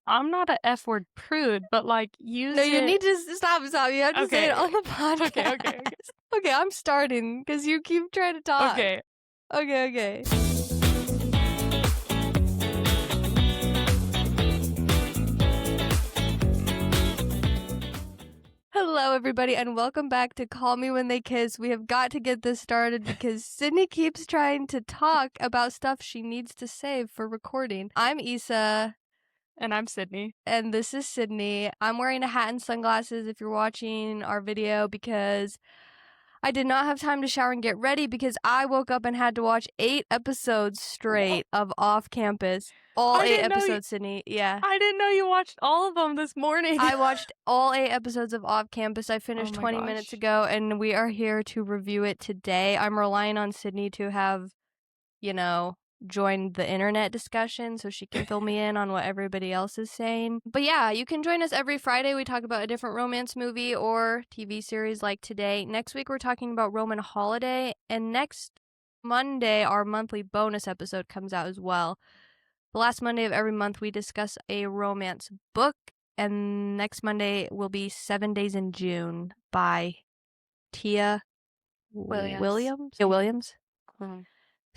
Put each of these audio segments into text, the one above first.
I'm not a F word prude, but like No, you need to stop. You have to say it on the podcast. Okay. Okay, I'm starting because you keep trying to talk. Okay. Okay. Hello, everybody, and welcome back to Call Me When They Kiss. We have got to get this started because Sydney keeps trying to talk about stuff she needs to save for recording. I'm Issa. And I'm Sydney. And this is Sydney. I'm wearing a hat and sunglasses if you're watching our video because I did not have time to shower and get ready because I woke up and had to watch 8 episodes straight of Off Campus. All 8 episodes, Sydney. Yeah. I didn't know you watched all of them this morning. I watched all 8 episodes of Off Campus. I finished 20 minutes ago, and we are here to review it today. I'm relying on Sydney to have, joined the internet discussion so she can fill me in on what everybody else is saying. But yeah, you can join us every Friday. We talk about a different romance movie or TV series like today. Next week, we're talking about Roman Holiday, and next Monday, our monthly bonus episode comes out as well. The last Monday of every month, we discuss a romance book, and next Monday will be 7 Days in June by Tia Williams. Tia Williams. Mm-hmm.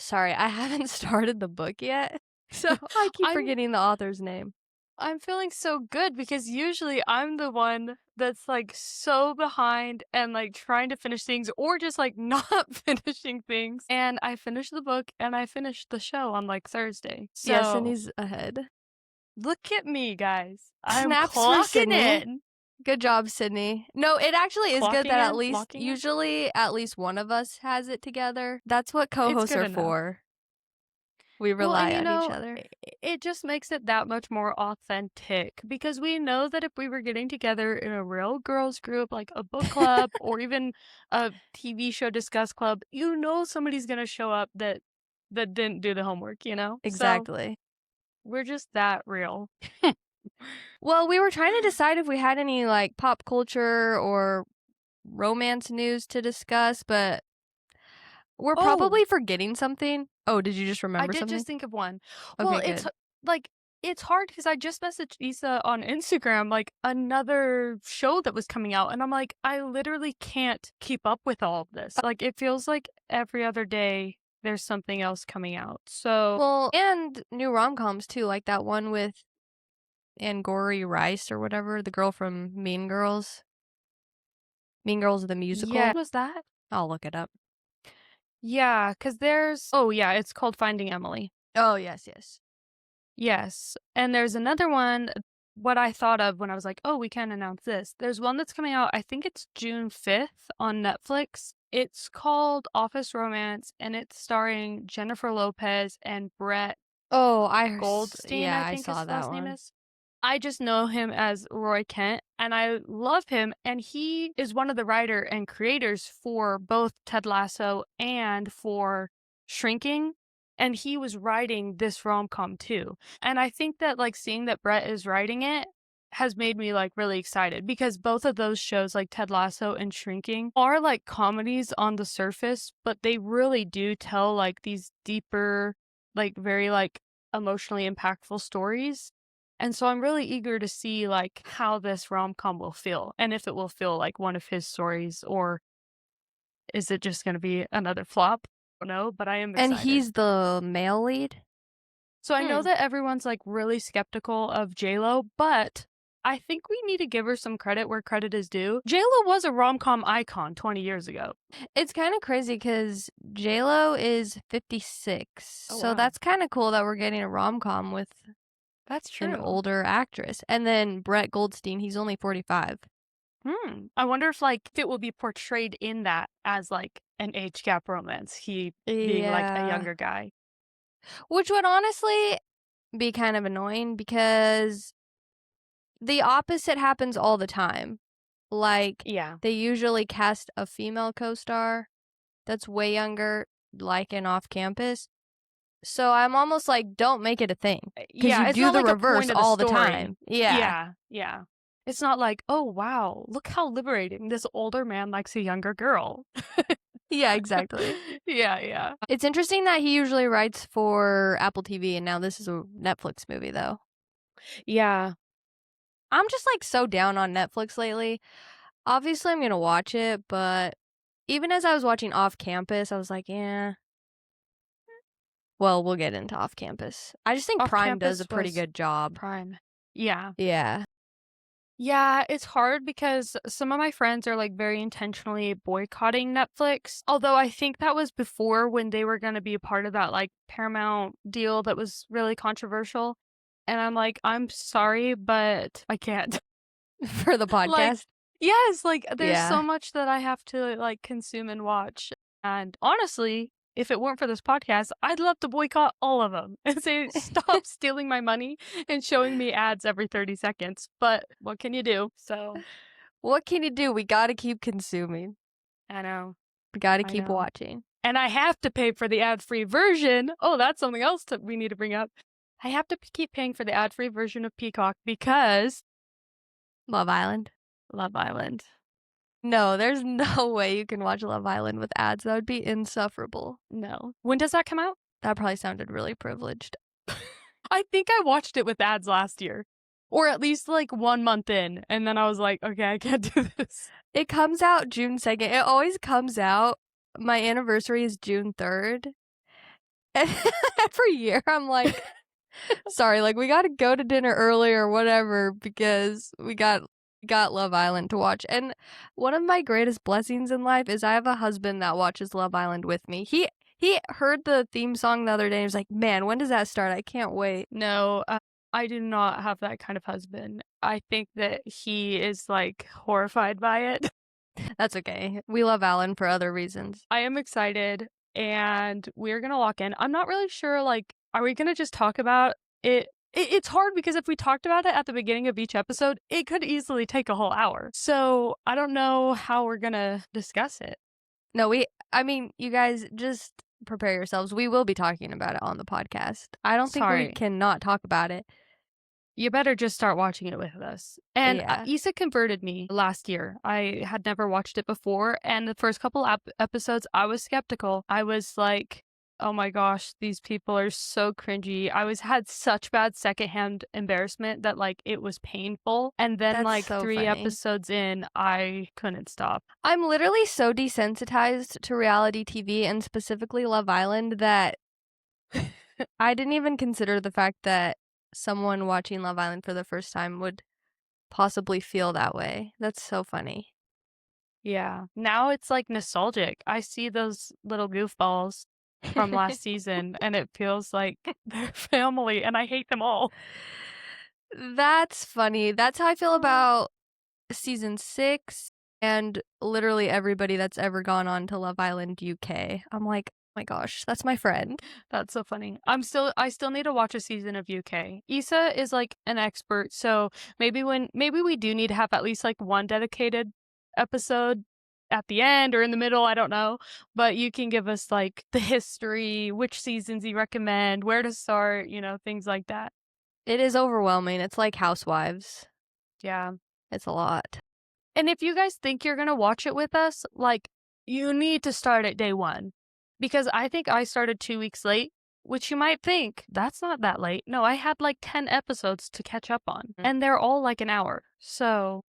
Sorry, I haven't started the book yet, so I keep forgetting the author's name. I'm feeling so good because usually I'm the one that's like so behind and like trying to finish things or just like not finishing things. And I finished the book and I finished the show on like Thursday. So yeah, Sydney's ahead. Look at me, guys. I'm Snaps clocking in. Good job, Sydney. No, it actually is good that usually at least one of us has it together. That's what co-hosts are for. We rely on each other. It just makes it that much more authentic because we know that if we were getting together in a real girls group, like a book club or even a TV show discuss club, somebody's going to show up that didn't do the homework, Exactly. So we're just that real. Well, we were trying to decide if we had any like pop culture or romance news to discuss, but we're probably forgetting something. Oh, did you just remember something? I did just think of one. Okay, well, it's hard because I just messaged Issa on Instagram, like another show that was coming out. And I'm like, I literally can't keep up with all of this. Like, it feels like every other day there's something else coming out. So, well, and new rom-coms too, like that one with Angourie Rice or whatever, the girl from Mean Girls. Mean Girls the musical. Yeah, what was that? I'll look it up. Yeah, because it's called Finding Emily. Oh, yes. Yes, and there's another one, what I thought of when I was like, oh, we can announce this. There's one that's coming out, I think it's June 5th on Netflix. It's called Office Romance, and it's starring Jennifer Lopez and Brett Goldstein, yeah, I think saw his that last one. name is. I just know him as Roy Kent, and I love him, and he is one of the writer and creators for both Ted Lasso and for Shrinking, and he was writing this rom-com too. And I think that like seeing that Brett is writing it has made me like really excited because both of those shows, like Ted Lasso and Shrinking, are like comedies on the surface, but they really do tell like these deeper, like very like emotionally impactful stories. And so I'm really eager to see like how this rom-com will feel and if it will feel like one of his stories or is it just going to be another flop? I don't know, but I am excited. And he's the male lead? So I know that everyone's like really skeptical of J-Lo, but I think we need to give her some credit where credit is due. J-Lo was a rom-com icon 20 years ago. It's kind of crazy because J-Lo is 56. Oh, so wow. That's kind of cool that we're getting a rom-com with an older actress. And then Brett Goldstein, he's only 45. I wonder if like it will be portrayed in that as like an age gap romance. He being like a younger guy. Which would honestly be kind of annoying because the opposite happens all the time. Like, they usually cast a female co-star that's way younger, like in Off Campus. So I'm almost like, don't make it a thing. Because you do the reverse all the time. Yeah. It's not like, oh, wow, look how liberating. This older man likes a younger girl. Yeah, exactly. Yeah. It's interesting that he usually writes for Apple TV, and now this is a Netflix movie, though. Yeah. I'm just, like, so down on Netflix lately. Obviously, I'm gonna watch it, but even as I was watching Off Campus, I was like, "Yeah." Well, we'll get into Off Campus. I just think Off Prime does a Campus pretty was good job. Prime. Yeah. Yeah. Yeah, it's hard because some of my friends are like very intentionally boycotting Netflix. Although I think that was before when they were going to be a part of that like Paramount deal that was really controversial. And I'm like, I'm sorry, but I can't. For the Like, podcast? yes, like there's Yeah. so much that I have to like consume and watch. And honestly, if it weren't for this podcast, I'd love to boycott all of them and say, stop stealing my money and showing me ads every 30 seconds. But what can you do? So What can you do? We gotta keep consuming. I know, We gotta I keep know. watching. And I have to pay for the ad free version. Oh, that's something else that we need to bring up. I have to keep paying for the ad free version of Peacock because Love Island? Love Island. No, there's no way you can watch Love Island with ads. That would be insufferable. No. When does that come out? That probably sounded really privileged. I think I watched it with ads last year. Or at least like 1 month in. And then I was like, okay, I can't do this. It comes out June 2nd. It always comes out. My anniversary is June 3rd. And every year I'm like, sorry, like we gotta go to dinner early or whatever because we got Love Island to watch. And one of my greatest blessings in life is I have a husband that watches Love Island with me. He heard the theme song the other day and was like, "Man, when does that start? I can't wait." No, I do not have that kind of husband. I think that he is like horrified by it. That's okay. We love Alan for other reasons. I am excited and we're gonna lock in. I'm not really sure, like, are we gonna just talk about it? It's hard because if we talked about it at the beginning of each episode, it could easily take a whole hour. So I don't know how we're gonna discuss it. No, I mean, you guys just prepare yourselves. We will be talking about it on the podcast. I don't think we Sorry. can not talk about it. You better just start watching it with us. And Yeah. Issa converted me last year. I had never watched it before, and the first couple episodes, I was skeptical. I was like, "Oh my gosh, these people are so cringy." I had such bad secondhand embarrassment that like it was painful. And then That's like so 3 funny. episodes in, I couldn't stop. I'm literally so desensitized to reality TV and specifically Love Island that I didn't even consider the fact that someone watching Love Island for the first time would possibly feel that way. That's so funny. Yeah. Now it's like nostalgic. I see those little goofballs from last season and it feels like they're family and I hate them all. That's funny. That's how I feel about season 6 and literally everybody that's ever gone on to Love Island UK. I'm like, oh my gosh, that's my friend. That's so funny. I still need to watch a season of UK. Issa is like an expert, so maybe we do need to have at least like one dedicated episode at the end or in the middle, I don't know. But you can give us like the history, which seasons you recommend, where to start, things like that. It is overwhelming. It's like Housewives. Yeah. It's a lot. And if you guys think you're gonna watch it with us, like you need to start at day 1. Because I think I started 2 weeks late, which you might think, that's not that late. No, I had like 10 episodes to catch up on, and they're all like an hour. So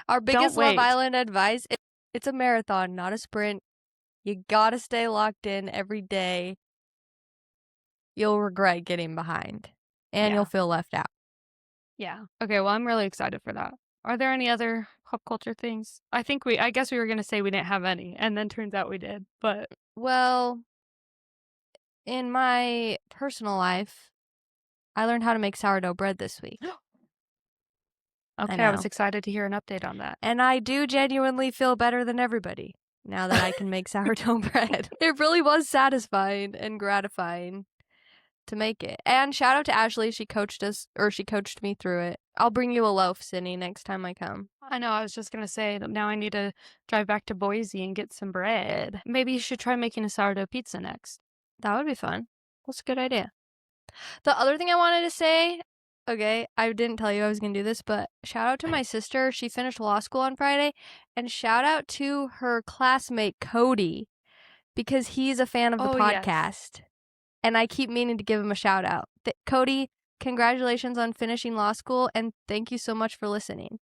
Our biggest Love wait. Island advice, it's a marathon, not a sprint. You gotta stay locked in every day. You'll regret getting behind, and Yeah. you'll feel left out. Yeah. Okay, well, I'm really excited for that. Are there any other pop culture things? I guess we were gonna say we didn't have any, and then turns out we did. But Well, in my personal life, I learned how to make sourdough bread this week. okay, I was excited to hear an update on that. And I do genuinely feel better than everybody now that I can make sourdough bread. It really was satisfying and gratifying to make it. And shout out to Ashley. She coached me through it. I'll bring you a loaf, Sydney, next time I come. I know, I was just gonna say that now I need to drive back to Boise and get some bread. Maybe you should try making a sourdough pizza next. That would be fun. That's a good idea. The other thing I wanted to say, okay, I didn't tell you I was going to do this, but shout out to my sister. She finished law school on Friday. And shout out to her classmate, Cody, because he's a fan of the podcast. Yes. And I keep meaning to give him a shout out. Cody, congratulations on finishing law school, and thank you so much for listening.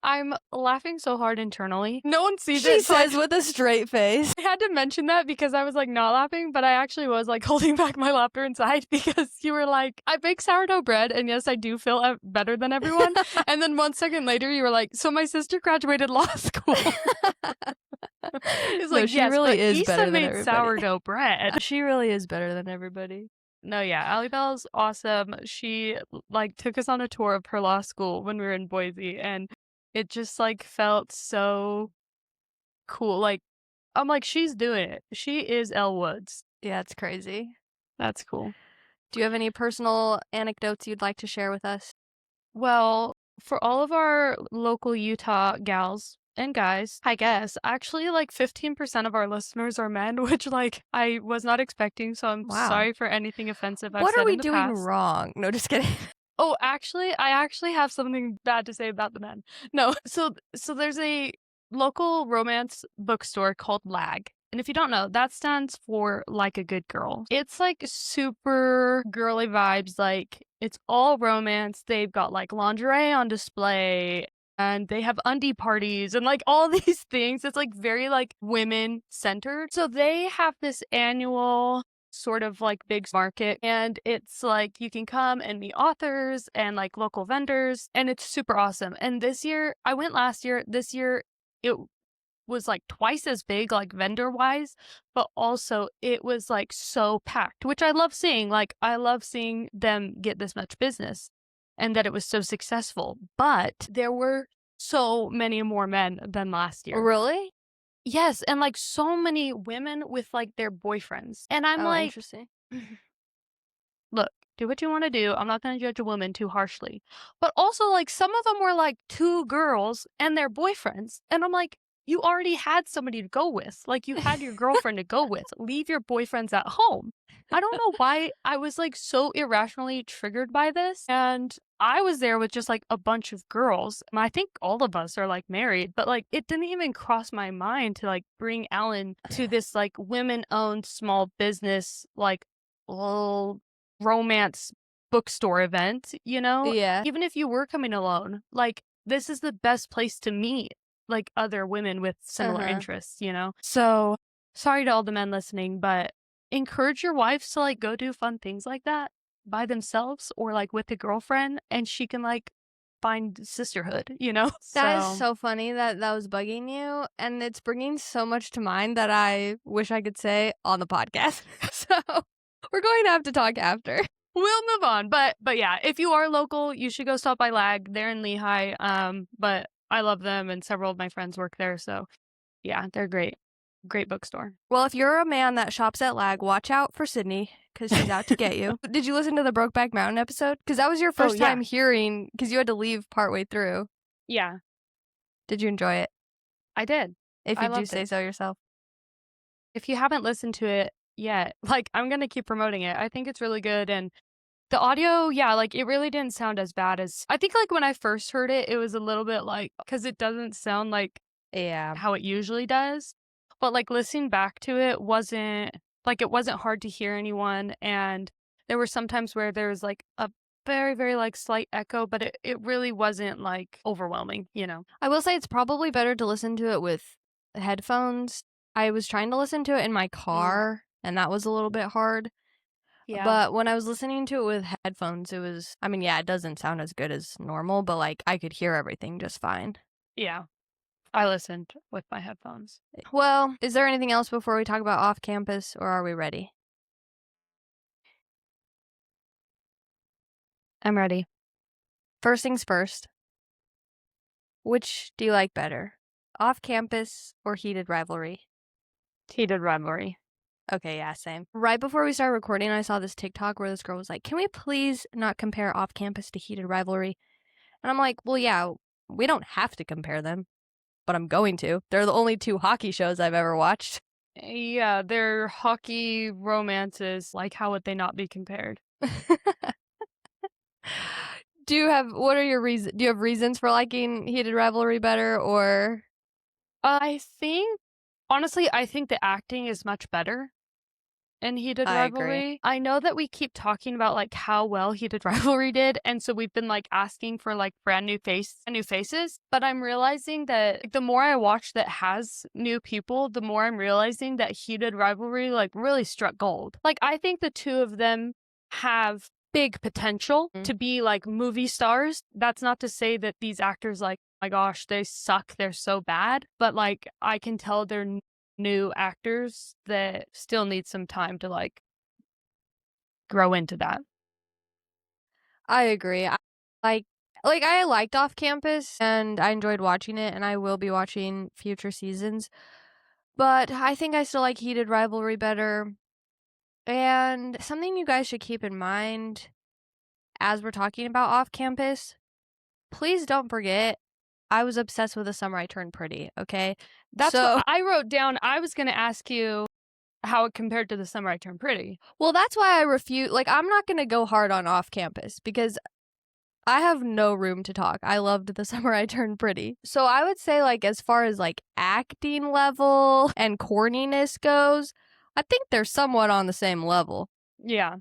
I'm laughing so hard internally. No one sees She it. says with a straight face. I had to mention that because I was like not laughing, but I actually was like holding back my laughter inside because you were like, I bake sourdough bread, and yes, I do feel better than everyone. And then 1 second later, you were like, so my sister graduated law school. It's like, she yes, really but is Issa better than made everybody. sourdough bread. She really is better than everybody. No, yeah, Allie Bell's awesome. She like took us on a tour of her law school when we were in Boise, and it just like felt so cool. Like, I'm like, she's doing it. She is Elle Woods. Yeah, it's crazy. That's cool. Do you have any personal anecdotes you'd like to share with us? Well, for all of our local Utah gals and guys, I guess, actually like 15% of our listeners are men, which like I was not expecting, so I'm sorry for anything offensive I've What said are we in the doing past. wrong? No, just kidding. Oh, actually, I actually have something bad to say about the men. No, so there's a local romance bookstore called Lag. And if you don't know, that stands for Like a Good Girl. It's like super girly vibes, like it's all romance. They've got like lingerie on display and they have undie parties and like all these things. It's like very like women centered. So they have this annual sort of like big market, and it's like you can come and meet authors and like local vendors, and it's super awesome. And this year, I went last year, this year it was like twice as big, like vendor wise, but also it was like so packed, which I love seeing. Like I love seeing them get this much business and that it was so successful. But there were so many more men than last year. Really? Yes, and like so many women with like their boyfriends. And I'm like, interesting. look, do what you want to do. I'm not going to judge a woman too harshly. But also, like, some of them were like 2 girls and their boyfriends. And I'm like, you already had somebody to go with. Like, you had your girlfriend to go with. Leave your boyfriends at home. I don't know why I was like so irrationally triggered by this. And I was there with just like a bunch of girls. And I think all of us are like married, but like it didn't even cross my mind to like bring Alan to this like women owned small business, like little romance bookstore event, you know? Yeah. Even if you were coming alone, like this is the best place to meet like other women with similar interests, you know? So sorry to all the men listening, but encourage your wives to like go do fun things like that by themselves or like with a girlfriend, and she can like find sisterhood, you know? That is so funny that was bugging you, and it's bringing so much to mind that I wish I could say on the podcast. So we're going to have to talk after. We'll move on. But yeah, if you are local, you should go stop by Lag. They're in Lehigh. But I love them and several of my friends work there. So yeah, they're great. Great bookstore. Well, if you're a man that shops at Lag, watch out for Sydney because she's out to get you. Did you listen to the Brokeback Mountain episode? Because that was your first time hearing, because you had to leave partway through. Yeah. Did you enjoy it? I did. If you do say so yourself. If you haven't listened to it yet, like I'm going to keep promoting it. I think it's really good. And the audio, yeah, like it really didn't sound as bad as I think like when I first heard it, it was a little bit like because it doesn't sound like how it usually does. But like listening back to it wasn't hard to hear anyone. And there were some times where there was like a very, very like slight echo, but it really wasn't like overwhelming, you know? I will say it's probably better to listen to it with headphones. I was trying to listen to it in my car and that was a little bit hard. Yeah. But when I was listening to it with headphones, it was, I mean, yeah, it doesn't sound as good as normal, but like I could hear everything just fine. Yeah. I listened with my headphones. Well, is there anything else before we talk about off campus, or are we ready? I'm ready. First things first. Which do you like better? Off campus or heated rivalry? Heated rivalry. Okay, yeah, same. Right before we started recording, I saw this TikTok where this girl was like, can we please not compare off campus to heated rivalry? And I'm like, well, yeah, we don't have to compare them, but I'm going to. They're the only 2 hockey shows I've ever watched. Yeah, they're hockey romances. Like, how would they not be compared? Do you have reasons for liking heated rivalry better, or? Honestly, I think the acting is much better. in Heated I agree. Rivalry. I know that we keep talking about like how well Heated Rivalry did, and so we've been like asking for like brand new faces. But I'm realizing that like, the more I watch that has new people, the more I'm realizing that Heated Rivalry like really struck gold. Like I think the two of them have big potential to be like movie stars. That's not to say that these actors like, oh my gosh, they suck, they're so bad, but like I can tell they're new actors that still need some time to like grow into that. I agree. I liked Off Campus and I enjoyed watching it, and I will be watching future seasons. But I think I still like Heated Rivalry better. And something you guys should keep in mind as we're talking about Off Campus, please don't forget I was obsessed with The Summer I Turned Pretty, okay? That's what I wrote down. I was going to ask you how it compared to The Summer I Turned Pretty. Well, that's why I refuse. Like, I'm not going to go hard on Off Campus because I have no room to talk. I loved The Summer I Turned Pretty. So I would say, like, as far as like acting level and corniness goes, I think they're somewhat on the same level. Yeah.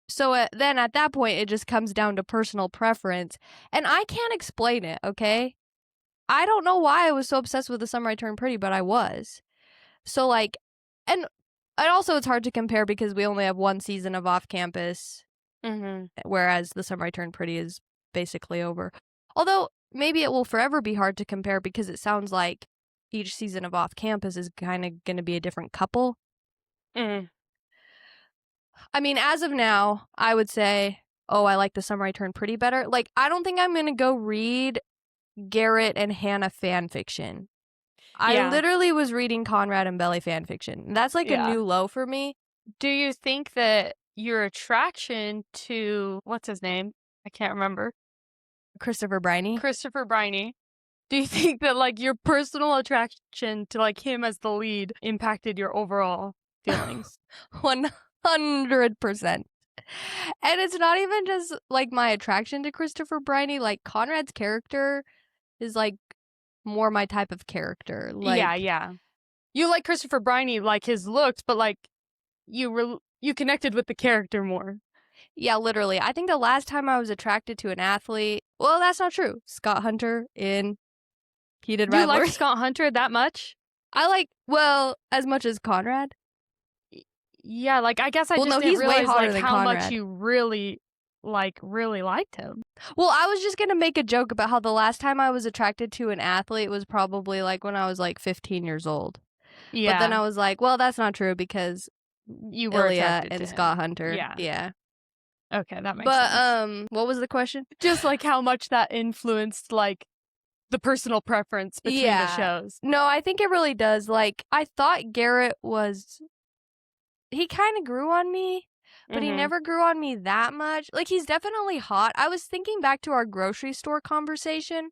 So then at that point, it just comes down to personal preference. And I can't explain it, okay? I don't know why I was so obsessed with The Summer I Turned Pretty, but I was. So, like, and also it's hard to compare because we only have one season of Off Campus, whereas The Summer I Turned Pretty is basically over. Although, maybe it will forever be hard to compare because it sounds like each season of Off Campus is kind of going to be a different couple. I mean, as of now, I would say, oh, I like The Summer I Turned Pretty better. Like, I don't think I'm going to go read Garrett and Hannah fan fiction. I literally was reading Conrad and Belly fan fiction. That's like a new low for me. Do you think that your attraction to, what's his name? I can't remember. Christopher Briney. Do you think that like your personal attraction to like him as the lead impacted your overall feelings? 100%. And it's not even just like my attraction to Christopher Briney. Like Conrad's character is like more my type of character. Like, yeah. You like Christopher Briney, like his looks, but like you connected with the character more. Yeah, literally. I think the last time I was attracted to an athlete, well, that's not true. Scott Hunter in Heated Rivalry. You like Scott Hunter that much? I like, well, as much as Conrad. Yeah, like I guess I just didn't realize like how Conrad. much you really liked him. Well, I was just gonna make a joke about how the last time I was attracted to an athlete was probably like when I was like 15 years old. Yeah. But then I was like, well, that's not true because you were Ilya and Scott Hunter. Yeah. Okay, that makes sense. But what was the question? Just like how much that influenced like the personal preference between the shows. No, I think it really does. Like I thought Garrett was, he kind of grew on me, but he never grew on me that much. Like he's definitely hot. I was thinking back to our grocery store conversation.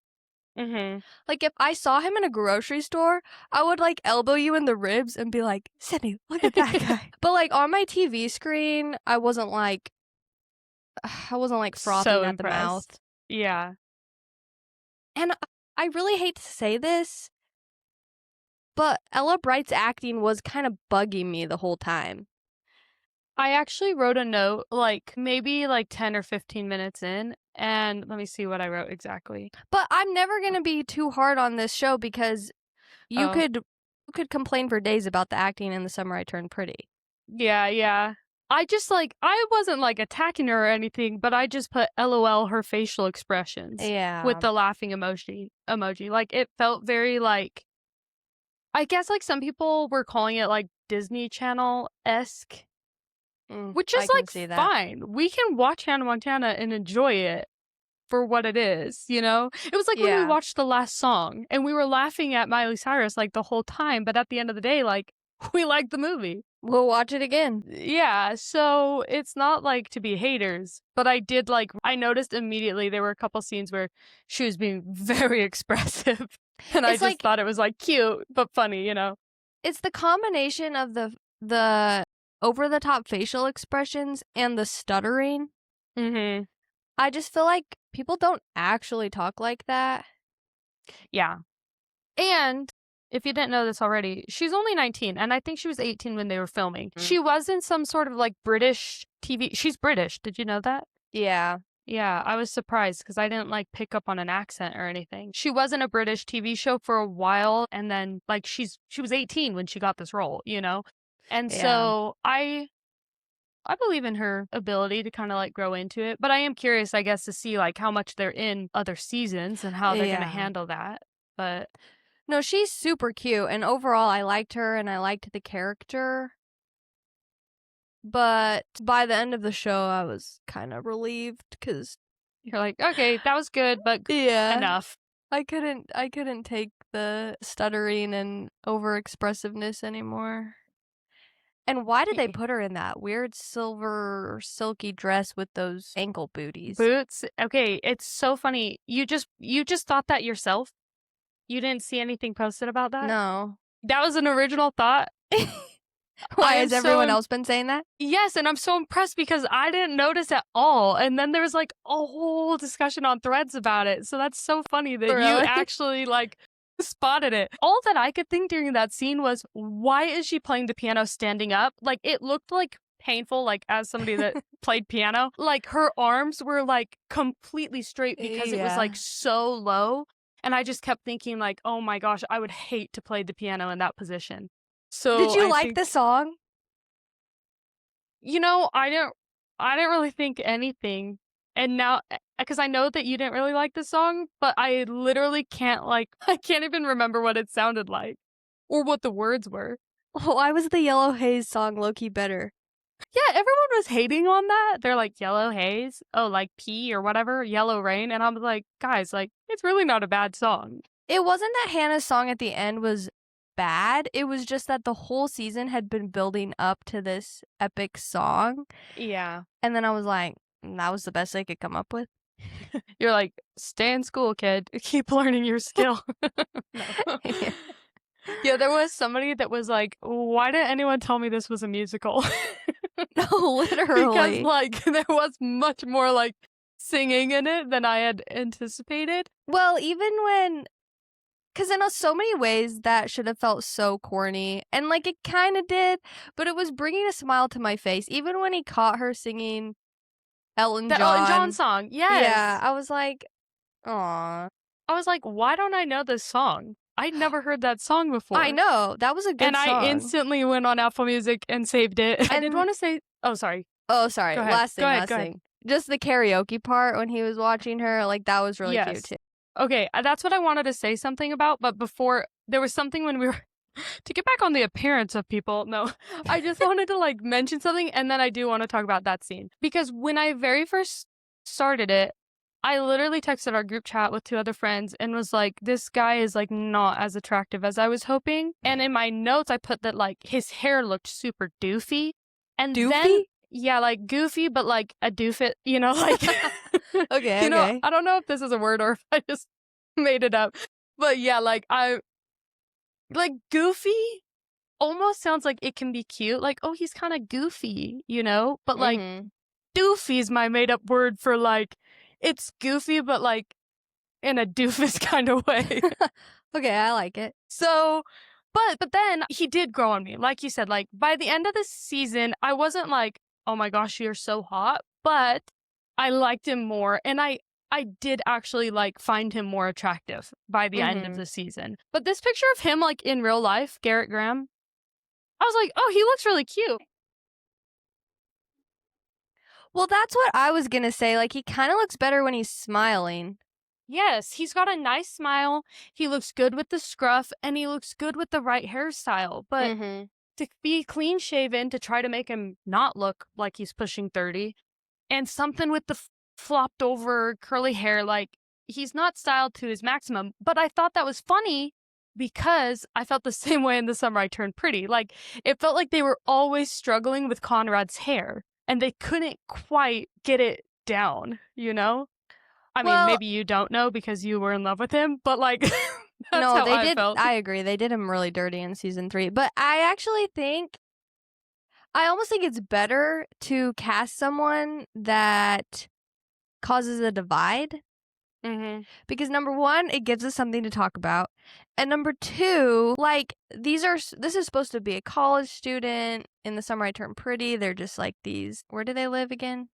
Like if I saw him in a grocery store, I would like elbow you in the ribs and be like, Sydney, look at that guy. But like on my TV screen, I wasn't like frothing at the mouth. Yeah. And I really hate to say this, but Ella Bright's acting was kind of bugging me the whole time. I actually wrote a note like maybe like 10 or 15 minutes in, and let me see what I wrote exactly. But I'm never going to be too hard on this show because you could complain for days about the acting in The Summer I Turned Pretty. Yeah. I just like, I wasn't like attacking her or anything, but I just put LOL her facial expressions. Yeah. With the laughing emoji. Like it felt very like, I guess like some people were calling it like Disney Channel-esque. Which is like fine. We can watch Hannah Montana and enjoy it for what it is, you know? It was like when we watched The Last Song and we were laughing at Miley Cyrus like the whole time, but at the end of the day, like we liked the movie. We'll watch it again. Yeah, so it's not like to be haters, but I did like, I noticed immediately there were a couple scenes where she was being very expressive. And I just thought it was like cute, but funny, you know? It's the combination of the over-the-top facial expressions and the stuttering. I just feel like people don't actually talk like that. Yeah. And if you didn't know this already, she's only 19, and I think she was 18 when they were filming. She was in some sort of, like, British TV. She's British. Did you know that? Yeah. Yeah, I was surprised because I didn't, like, pick up on an accent or anything. She was in a British TV show for a while, and then, like, she was 18 when she got this role, you know? And Yeah. so I believe in her ability to kinda, like, grow into it, but I am curious, I guess, to see, like, how much they're in other seasons and how they're gonna Yeah. handle that, but No, she's super cute, and overall, I liked her, and I liked the character. But by the end of the show, I was kinda relieved because you're like, "Okay, that was good, but yeah, enough." I couldn't take the stuttering and over-expressiveness anymore. And why did they put her in that weird silver silky dress with those ankle booties? Boots? Okay, it's so funny. You just thought that yourself? You didn't see anything posted about that? No. That was an original thought? I Why, am has so everyone else been saying that? Yes, and I'm so impressed because I didn't notice at all, and then there was, like, a whole discussion on Threads about it, so that's so funny that you Really? actually, like, spotted it. All that I could think during that scene was, why is she playing the piano standing up? Like, it looked, like, painful, like, as somebody that played piano. Like, her arms were, like, completely straight because it was, like, Yeah. so low, and I just kept thinking, like, "Oh my gosh, I would hate to play the piano in that position." Did So, you I like think the song? you know, I didn't really think anything, and now because I know that you didn't really like the song, but I literally can't, like I can't even remember what it sounded like, or what the words were. Why was the Yellow Haze song low-key better? Yeah, everyone was hating on that. They're like, "Yellow haze? Oh, like pea or whatever, yellow rain," and I was like, "Guys, like, it's really not a bad song." It wasn't that Hannah's song at the end was bad, it was just that the whole season had been building up to this epic song, Yeah. and then I was like, that was the best they could come up with. You're like, "Stay in school, kid. Keep learning your skill." No. Yeah. Yeah, there was somebody that was like, "Why didn't anyone tell me this was a musical?" No, Because, literally. like, there was much more, like, singing in it than I had anticipated. Well, even when 'cause in so many ways, that should have felt so corny, and, like, it kinda did, but it was bringing a smile to my face, even when he caught her singing Elton The Elton John John. song, Yeah, yes. I was like, "Aw." I was like, "Why don't I know this song? I'd never heard that song I before." know, that was a And good I song. instantly went on Apple Music and saved it. I did And wanna say oh, sorry. oh, sorry, Go ahead. last Go thing, ahead, last go ahead. thing. Just the karaoke part when he was watching her, like, that was really cute Yes. too. Okay, that's what I wanted to say something about, but before there was something when we were to get back on the appearance of people, no, I just wanted to, like, mention something, and then I do wanna talk about that scene. Because when I very first started it, I literally texted our group chat with 2 other friends and was like, "This guy is, like, not as attractive as I was hoping," and in my notes, I put that, like, his hair looked super doofy, and then Doofy? yeah, like, goofy, but, like, a doofit, you know, like Okay, you know, okay. I don't know if this is a word or if I just made it up, but yeah, like, goofy almost sounds like it can be cute, like, "Oh, he's kinda goofy," you know? But, like, Mhm. doofy is my made up word for, like, it's goofy, but, like, in a doofus kinda way. Okay, I like it. So but then he did grow on me, like you said, like, by the end of the season, I wasn't like, "Oh my gosh, you're so hot," but I liked him more, and I did actually, like, find him more attractive by the end of Mhm. the season. But this picture of him, like, in real life, Garrett Graham, I was like, "Oh, he looks really cute." Well, that's what I was gonna say, like, he kinda looks better when he's smiling. Yes, he's got a nice smile, he looks good with the scruff, and he looks good with the right hairstyle, but Mhm. to be clean shaven to try to make him not look like he's pushing 30, and something with the flopped over curly hair, like, he's not styled to his maximum, but I thought that was funny because I felt the same way in The Summer I Turned Pretty, like, it felt like they were always struggling with Conrad's hair, and they couldn't quite get it down, you know? I mean, Well, maybe you don't know because you were in love with him, but, like, that's no, how they I did felt. I agree, they did him really dirty in season 3, but I actually think I almost think it's better to cast someone that causes a divide Mm-hmm. Because number one, it gives us something to talk about. And number two, like, this is supposed to be a college student. In the summer I turned pretty. They're just like these, where do they live again?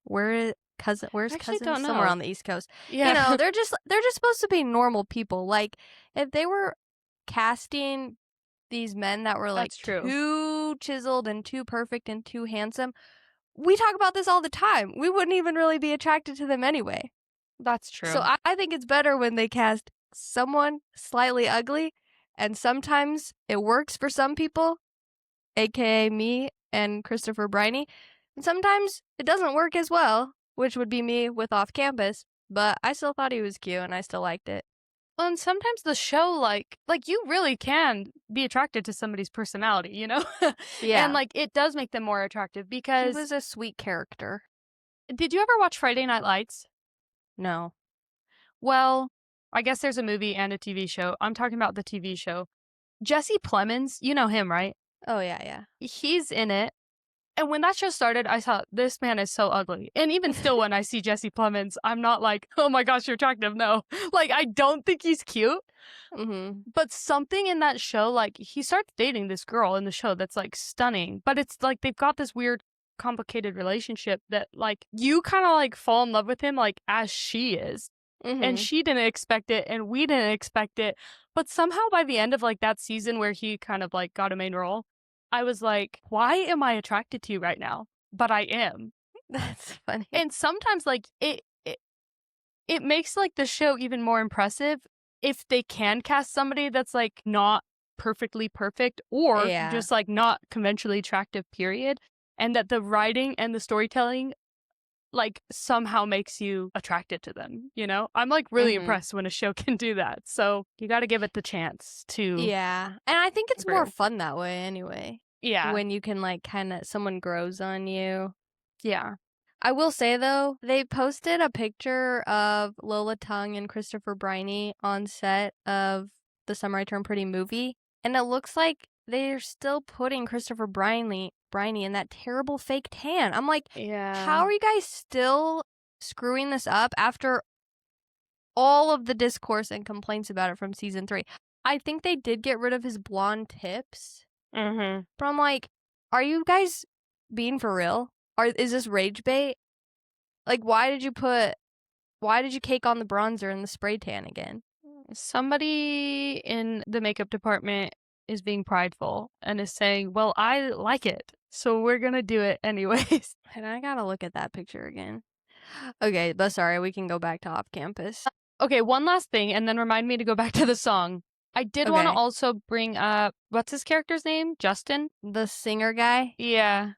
Where's I actually Cousins? don't Somewhere know. on the East Coast. Yeah. You know, they're just supposed to be normal people. Like, if they were casting these men that were like That's true. too chiseled and too perfect and too handsome, we talk about this all the time. We wouldn't even really be attracted to them anyway. That's true. So I think it's better when they cast someone slightly ugly, and sometimes it works for some people, aka me and Christopher Briney, and sometimes it doesn't work as well, which would be me with Off Campus, but I still thought he was cute and I still liked it. Well, and sometimes the show, like you really can be attracted to somebody's personality, you know? Yeah. And, like, it does make them more attractive He because was a sweet character. did you ever watch Friday Night Lights? No. Well, I guess there's a movie and a TV show. I'm talking about the TV show. Jesse Plemons, you know him, right? Oh, yeah. He's in it. And when that show started, I thought, this man is so ugly. And even still, when I see Jesse Plemons, I'm not like, oh my gosh, you're attractive. No. Like, I don't think he's cute. Mm-hmm. But something in that show, like, he starts dating this girl in the show that's, like, stunning. But it's like they've got this weird, complicated relationship that, like, you kind of, like, fall in love with him, like, as she is. Mm-hmm. And she didn't expect it, and we didn't expect it. But somehow by the end of, like, that season where he kind of, like, got a main role, I was like, why am I attracted to you right now? But I am. That's funny. And sometimes, like, it makes, like, the show even more impressive if they can cast somebody that's, like, not perfectly perfect or just, like, not conventionally attractive, period. And that the writing and the storytelling, like, somehow makes you attracted to them, you know? I'm, like, really impressed when a show can do that. So you got to give it the chance to. Yeah. And I think it's more fun that way anyway. Yeah. When you can, like, kind of, someone grows on you. Yeah. I will say, though, they posted a picture of Lola Tung and Christopher Briney on set of the Summer I Turned Pretty movie. And it looks like they're still putting Christopher Briney in that terrible fake tan. I'm like, how are you guys still screwing this up after all of the discourse and complaints about it from season 3? I think they did get rid of his blonde tips. Mm-hmm. But I'm like, are you guys being for real? Is this rage bait? Like, why did you cake on the bronzer and the spray tan again? Somebody in the makeup department is being prideful and is saying, well, I like it, so we're gonna do it anyways. And I gotta look at that picture again. Okay, but sorry, we can go back to Off Campus. Okay, one last thing, and then remind me to go back to the song. I did want to also bring up, what's his character's name? Justin? The singer guy? Yeah.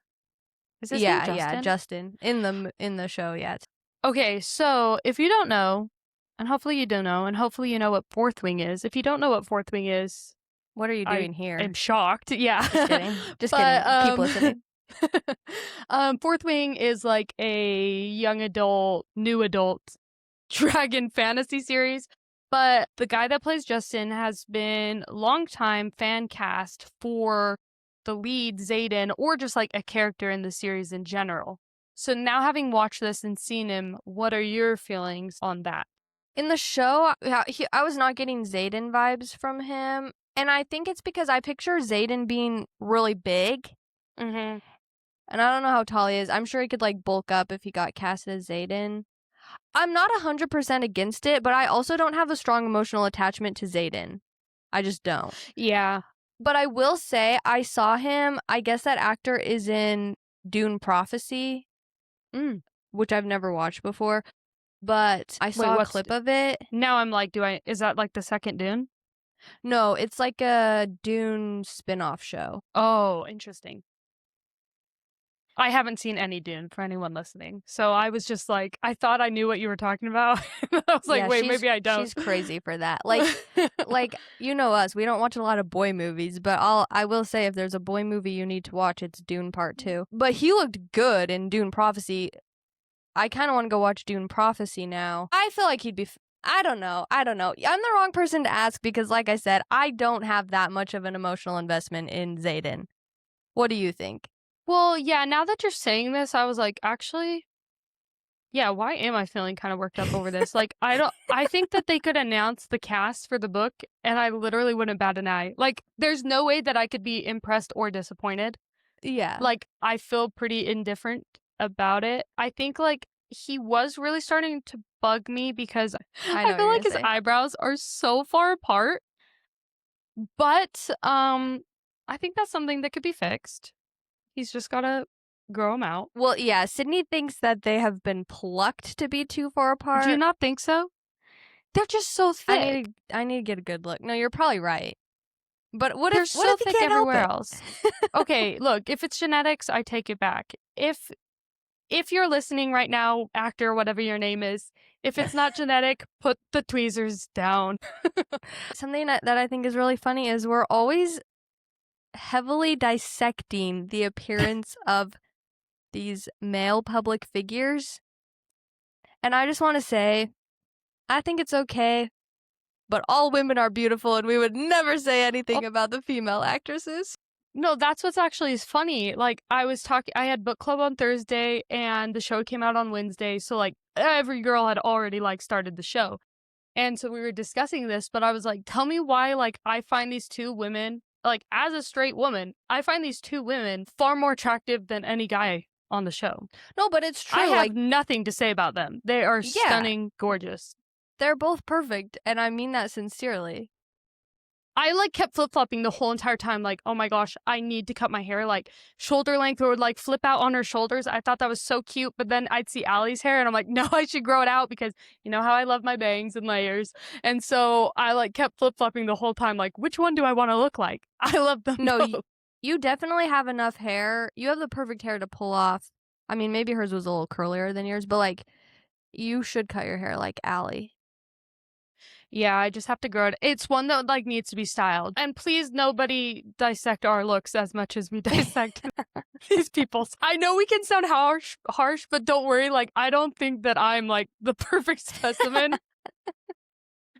Is his name Justin? Yeah, Justin. In the show, yeah. Okay, so if you don't know, and hopefully you don't know, and hopefully you know what Fourth Wing is. If you don't know what Fourth Wing is, what are you doing here? I'm shocked. Yeah. Just kidding. Just kidding. Keep listening. Fourth Wing is like a young adult, new adult dragon fantasy series. But the guy that plays Justin has been longtime fan cast for the lead, Zayden, or just like a character in the series in general. So now having watched this and seen him, what are your feelings on that? In the show, I was not getting Zayden vibes from him. And I think it's because I picture Zayden being really big. Mm-hmm. And I don't know how tall he is. I'm sure he could, like, bulk up if he got cast as Zayden. I'm not 100% against it, but I also don't have a strong emotional attachment to Zayden. I just don't. Yeah. But I will say, I saw him, I guess that actor is in Dune Prophecy, which I've never watched before. But I saw a clip of it. Now I'm like, is that like the second Dune? No, it's like a Dune spin-off show. Oh, interesting. I haven't seen any Dune for anyone listening. So I was just like, I thought I knew what you were talking about. I was like, wait, maybe I don't. She's crazy for that. Like, you know us, we don't watch a lot of boy movies, but I will say if there's a boy movie you need to watch, it's Dune Part 2. But he looked good in Dune Prophecy. I kind of want to go watch Dune Prophecy now. I feel like he'd be... I don't know. I'm the wrong person to ask because, like I said, I don't have that much of an emotional investment in Zayden. What do you think? Well, yeah, now that you're saying this, I was like, actually, Yeah, why am I feeling kind of worked up over this? Like, I think that they could announce the cast for the book and I literally wouldn't bat an eye. Like, there's no way that I could be impressed or disappointed. Yeah. Like, I feel pretty indifferent about it. I think, like, he was really starting to bug me because I I know what feel you're like gonna his say. eyebrows are so far apart. But, I think that's something that could be fixed. He's just gotta grow them out. Well, yeah, Sydney thinks that they have been plucked to be too far Do you apart. not think so? They're just so thick. I need to get a good look. No, you're probably right. But what They're if so he thick can't help everywhere it? else. Okay, look, if it's genetics, I take it back. If you're listening right now, actor, whatever your name is, if it's not genetic, put the tweezers down. Something that I think is really funny is we're always heavily dissecting the appearance of these male public figures. And I just want to say, I think it's okay, but all women are beautiful, and we would never say anything about the female actresses. No, that's what's actually funny. Like, I had book club on Thursday and the show came out on Wednesday. So, like, every girl had already, like, started the show. And so we were discussing this, but I was like, tell me why, like, I find these two women, like, as a straight woman, I find these two women far more attractive than any guy on the show. No, but it's true. I have nothing to say about them. They are stunning, gorgeous. They're both perfect, and I mean that sincerely. I, like, kept flip-flopping the whole entire time, like, oh my gosh, I need to cut my hair, like, shoulder length or, like, flip out on her shoulders. I thought that was so cute, but then I'd see Allie's hair, and I'm like, no, I should grow it out because you know how I love my bangs and layers. And so I, like, kept flip-flopping the whole time, like, which one do I want to look like? I love them both. You definitely have enough hair. You have the perfect hair to pull off. I mean, maybe hers was a little curlier than yours, but, like, you should cut your hair like Allie. Yeah, I just have to grow it. It's one that, like, needs to be styled. And please, nobody dissect our looks as much as we dissect these people's. I know we can sound harsh, but don't worry. Like, I don't think that I'm, like, the perfect specimen.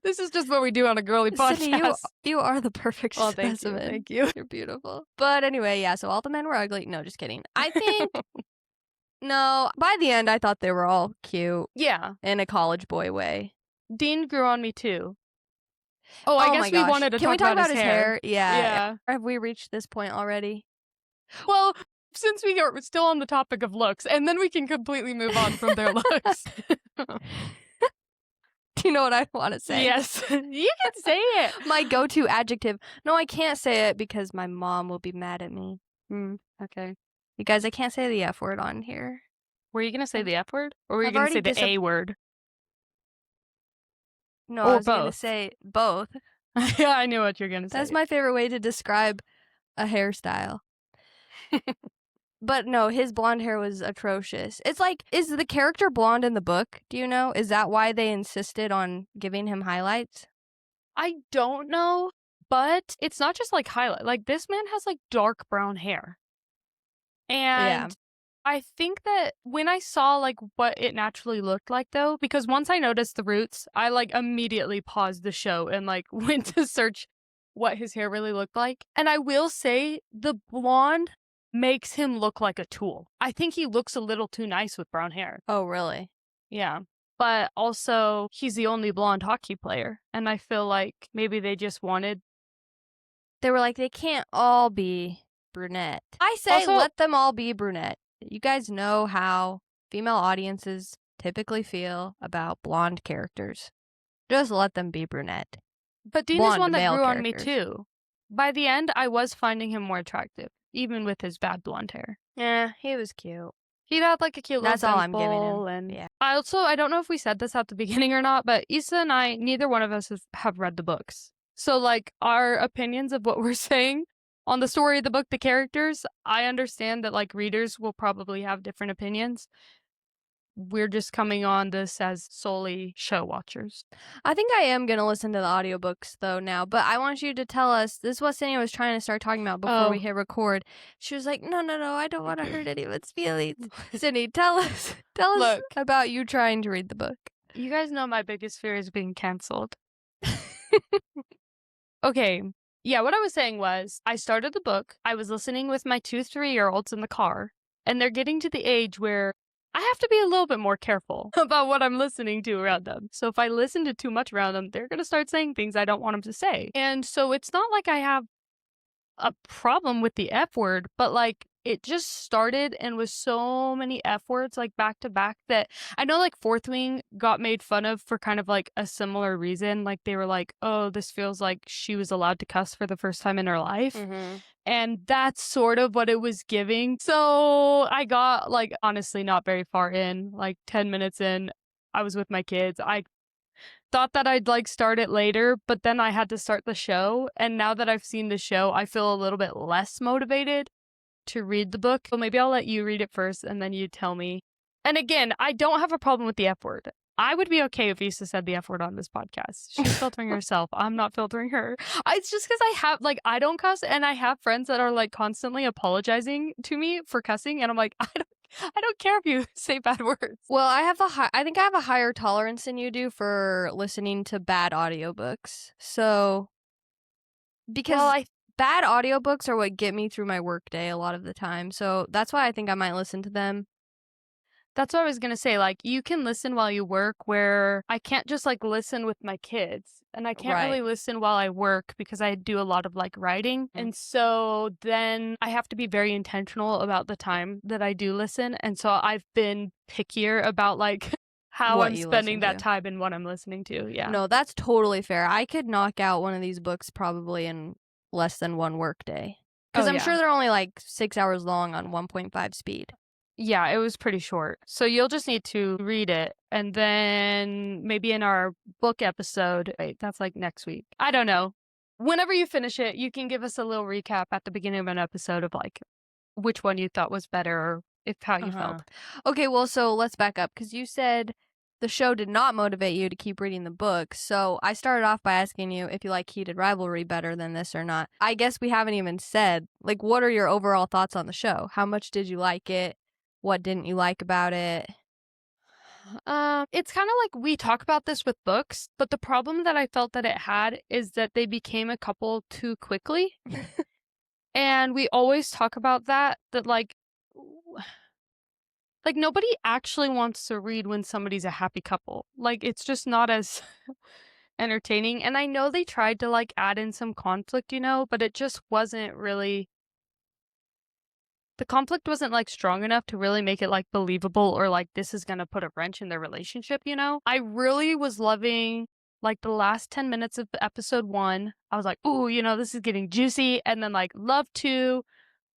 This is just what we do on a girly podcast. Sydney, you are the perfect specimen. Thank you. You're beautiful. But anyway, yeah, so all the men were ugly. No, just kidding. I think, no, by the end, I thought they were all cute. Yeah. In a college boy way. Dean grew on me too. Oh, I guess we wanted to talk about his hair. Yeah. Have we reached this point already? Well, since we are still on the topic of looks, and then we can completely move on from their looks. Do you know what I want to say? Yes, you can say it. My go-to adjective. No, I can't say it because my mom will be mad at me. Okay. You guys, I can't say the F word on here. Were you going to say the F word? Or were you going to say the A word? No, I was going to say both. Yeah, I knew what you're going to say. That's my favorite way to describe a hairstyle. But no, his blonde hair was atrocious. It's like, is the character blonde in the book? Do you know? Is that why they insisted on giving him highlights? I don't know, but it's not just like highlight. Like, this man has like dark brown hair. And I think that when I saw like what it naturally looked like though, because once I noticed the roots, I like immediately paused the show and like went to search what his hair really looked like. And I will say the blonde makes him look like a tool. I think he looks a little too nice with brown hair. Oh, really? Yeah. But also, he's the only blonde hockey player. And I feel like maybe they just wanted. They were like, they can't all be brunette. I say also, let them all be brunette. You guys know how female audiences typically feel about blonde characters. Just let them be brunette. But Dean is one that grew on me too. By the end, I was finding him more attractive, even with his bad blonde hair. Yeah, he was cute. He had like a cute little dimple. That's all I'm giving him. And yeah. I don't know if we said this at the beginning or not, but Issa and I, neither one of us have read the books. So like our opinions of what we're saying on the story of the book, the characters, I understand that like readers will probably have different opinions. We're just coming on this as solely show watchers. I think I am going to listen to the audiobooks though now, but I want you to tell us, this is what Cindy was trying to start talking about before we hit record. She was like, no, I don't want to hurt anyone's feelings. Cindy, tell us about you trying to read the book. You guys know my biggest fear is being canceled. Okay. Yeah, what I was saying was, I started the book, I was listening with my 2 3-year-olds in the car, and they're getting to the age where I have to be a little bit more careful about what I'm listening to around them. So if I listen to too much around them, they're going to start saying things I don't want them to say. And so it's not like I have a problem with the F word, but like it just started and was so many F words like back to back that I know like Fourth Wing got made fun of for kind of like a similar reason. Like they were like, oh, this feels like she was allowed to cuss for the first time in her life. Mm-hmm. And that's sort of what it was giving. So I got like honestly not very far in, like 10 minutes in. I was with my kids. I thought that I'd like start it later, but then I had to start the show. And now that I've seen the show, I feel a little bit less motivated to read the book. So maybe I'll let you read it first and then you tell me. And again, I don't have a problem with the F word. I would be okay if Issa said the F word on this podcast. She's filtering herself. I'm not filtering her. It's just because I don't cuss, and I have friends that are like constantly apologizing to me for cussing, and I'm like, I don't care if you say bad words. Well, I think I have a higher tolerance than you do for listening to bad audiobooks. So, because bad audiobooks are what get me through my workday a lot of the time. So that's why I think I might listen to them. That's what I was gonna say. Like, you can listen while you work, where I can't just like listen with my kids, and I can't really listen while I work because I do a lot of like writing. And so then I have to be very intentional about the time that I do listen. And so I've been pickier about like how I'm spending that time and what I'm listening to. Yeah. No, that's totally fair. I could knock out one of these books probably in less than one work day. Because I'm sure they're only like 6 hours long on 1.5 speed. Yeah, it was pretty short. So you'll just need to read it. And then maybe in our book episode, wait, that's like next week. I don't know. Whenever you finish it, you can give us a little recap at the beginning of an episode of like which one you thought was better or if how you felt. Okay, well, so let's back up because you said the show did not motivate you to keep reading the book. So I started off by asking you if you like Heated Rivalry better than this or not. I guess we haven't even said, like, what are your overall thoughts on the show? How much did you like it? What didn't you like about it? It's kind of like we talk about this with books, but the problem that I felt that it had is that they became a couple too quickly. And we always talk about that like nobody actually wants to read when somebody's a happy couple. Like it's just not as entertaining. And I know they tried to like add in some conflict, but it just wasn't really, the conflict wasn't like strong enough to really make it like believable or like this is going to put a wrench in their relationship. I really was loving like the last 10 minutes of episode 1. I was like, ooh, this is getting juicy. And then like love 2,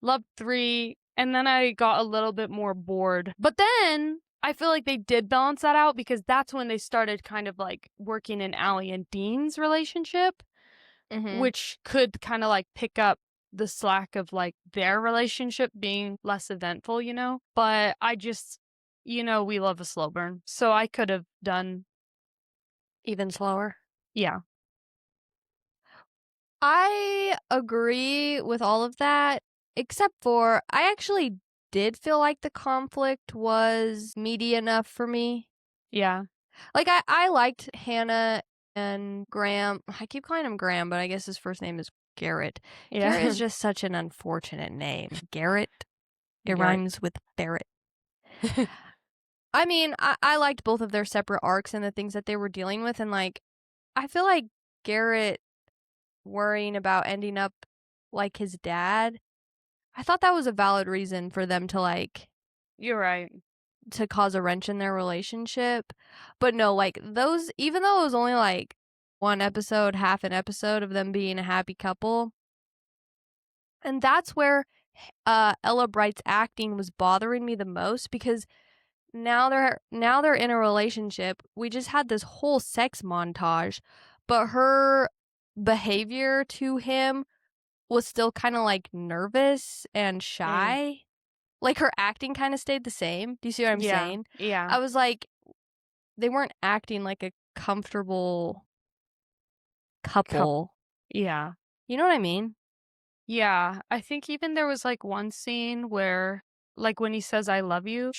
love 3. And then I got a little bit more bored. But then I feel like they did balance that out because that's when they started kind of like working in Allie and Dean's relationship, which could kind of like pick up the slack of like their relationship being less eventful. But I just, we love a slow burn. So I could have done even slower. Yeah. I agree with all of that, except for I actually did feel like the conflict was meaty enough for me. Yeah. Like, I liked Hannah and Graham. I keep calling him Graham, but I guess his first name is Garrett. Yeah. Garrett is just such an unfortunate name. Garrett. It rhymes with ferret. I mean, I liked both of their separate arcs and the things that they were dealing with. And, like, I feel like Garrett worrying about ending up like his dad, I thought that was a valid reason for them to, like... You're right. To cause a wrench in their relationship. But no, like, those, even though it was only like one episode, half an episode of them being a happy couple, and that's where Ella Bright's acting was bothering me the most, because now they're in a relationship. We just had this whole sex montage, but her behavior to him was still kind of like nervous and shy. Like, her acting kind of stayed the same. Do you see what I'm saying? Yeah. I was like, they weren't acting like a comfortable couple. Yeah. You know what I mean? Yeah. I think even there was like one scene where, like, when he says, I love you,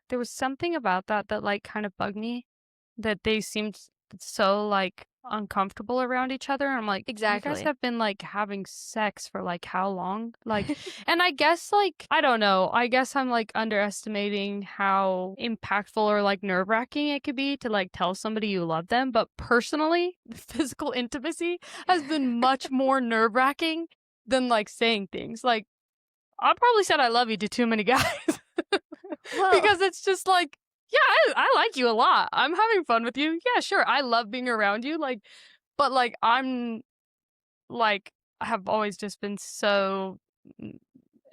there was something about that like kind of bugged me, that they seemed so like uncomfortable around each other. I'm like, Exactly. you guys have been like having sex for like how long? Like, and I guess like, I don't know. I guess I'm like underestimating how impactful or like nerve wracking it could be to like tell somebody you love them. But personally, physical intimacy has been much more nerve wracking than like saying things. Like, I probably said I love you to too many guys because it's just like, yeah, I like you a lot. I'm having fun with you. Yeah, sure. I love being around you. Like, but like, I'm like, I have always just been so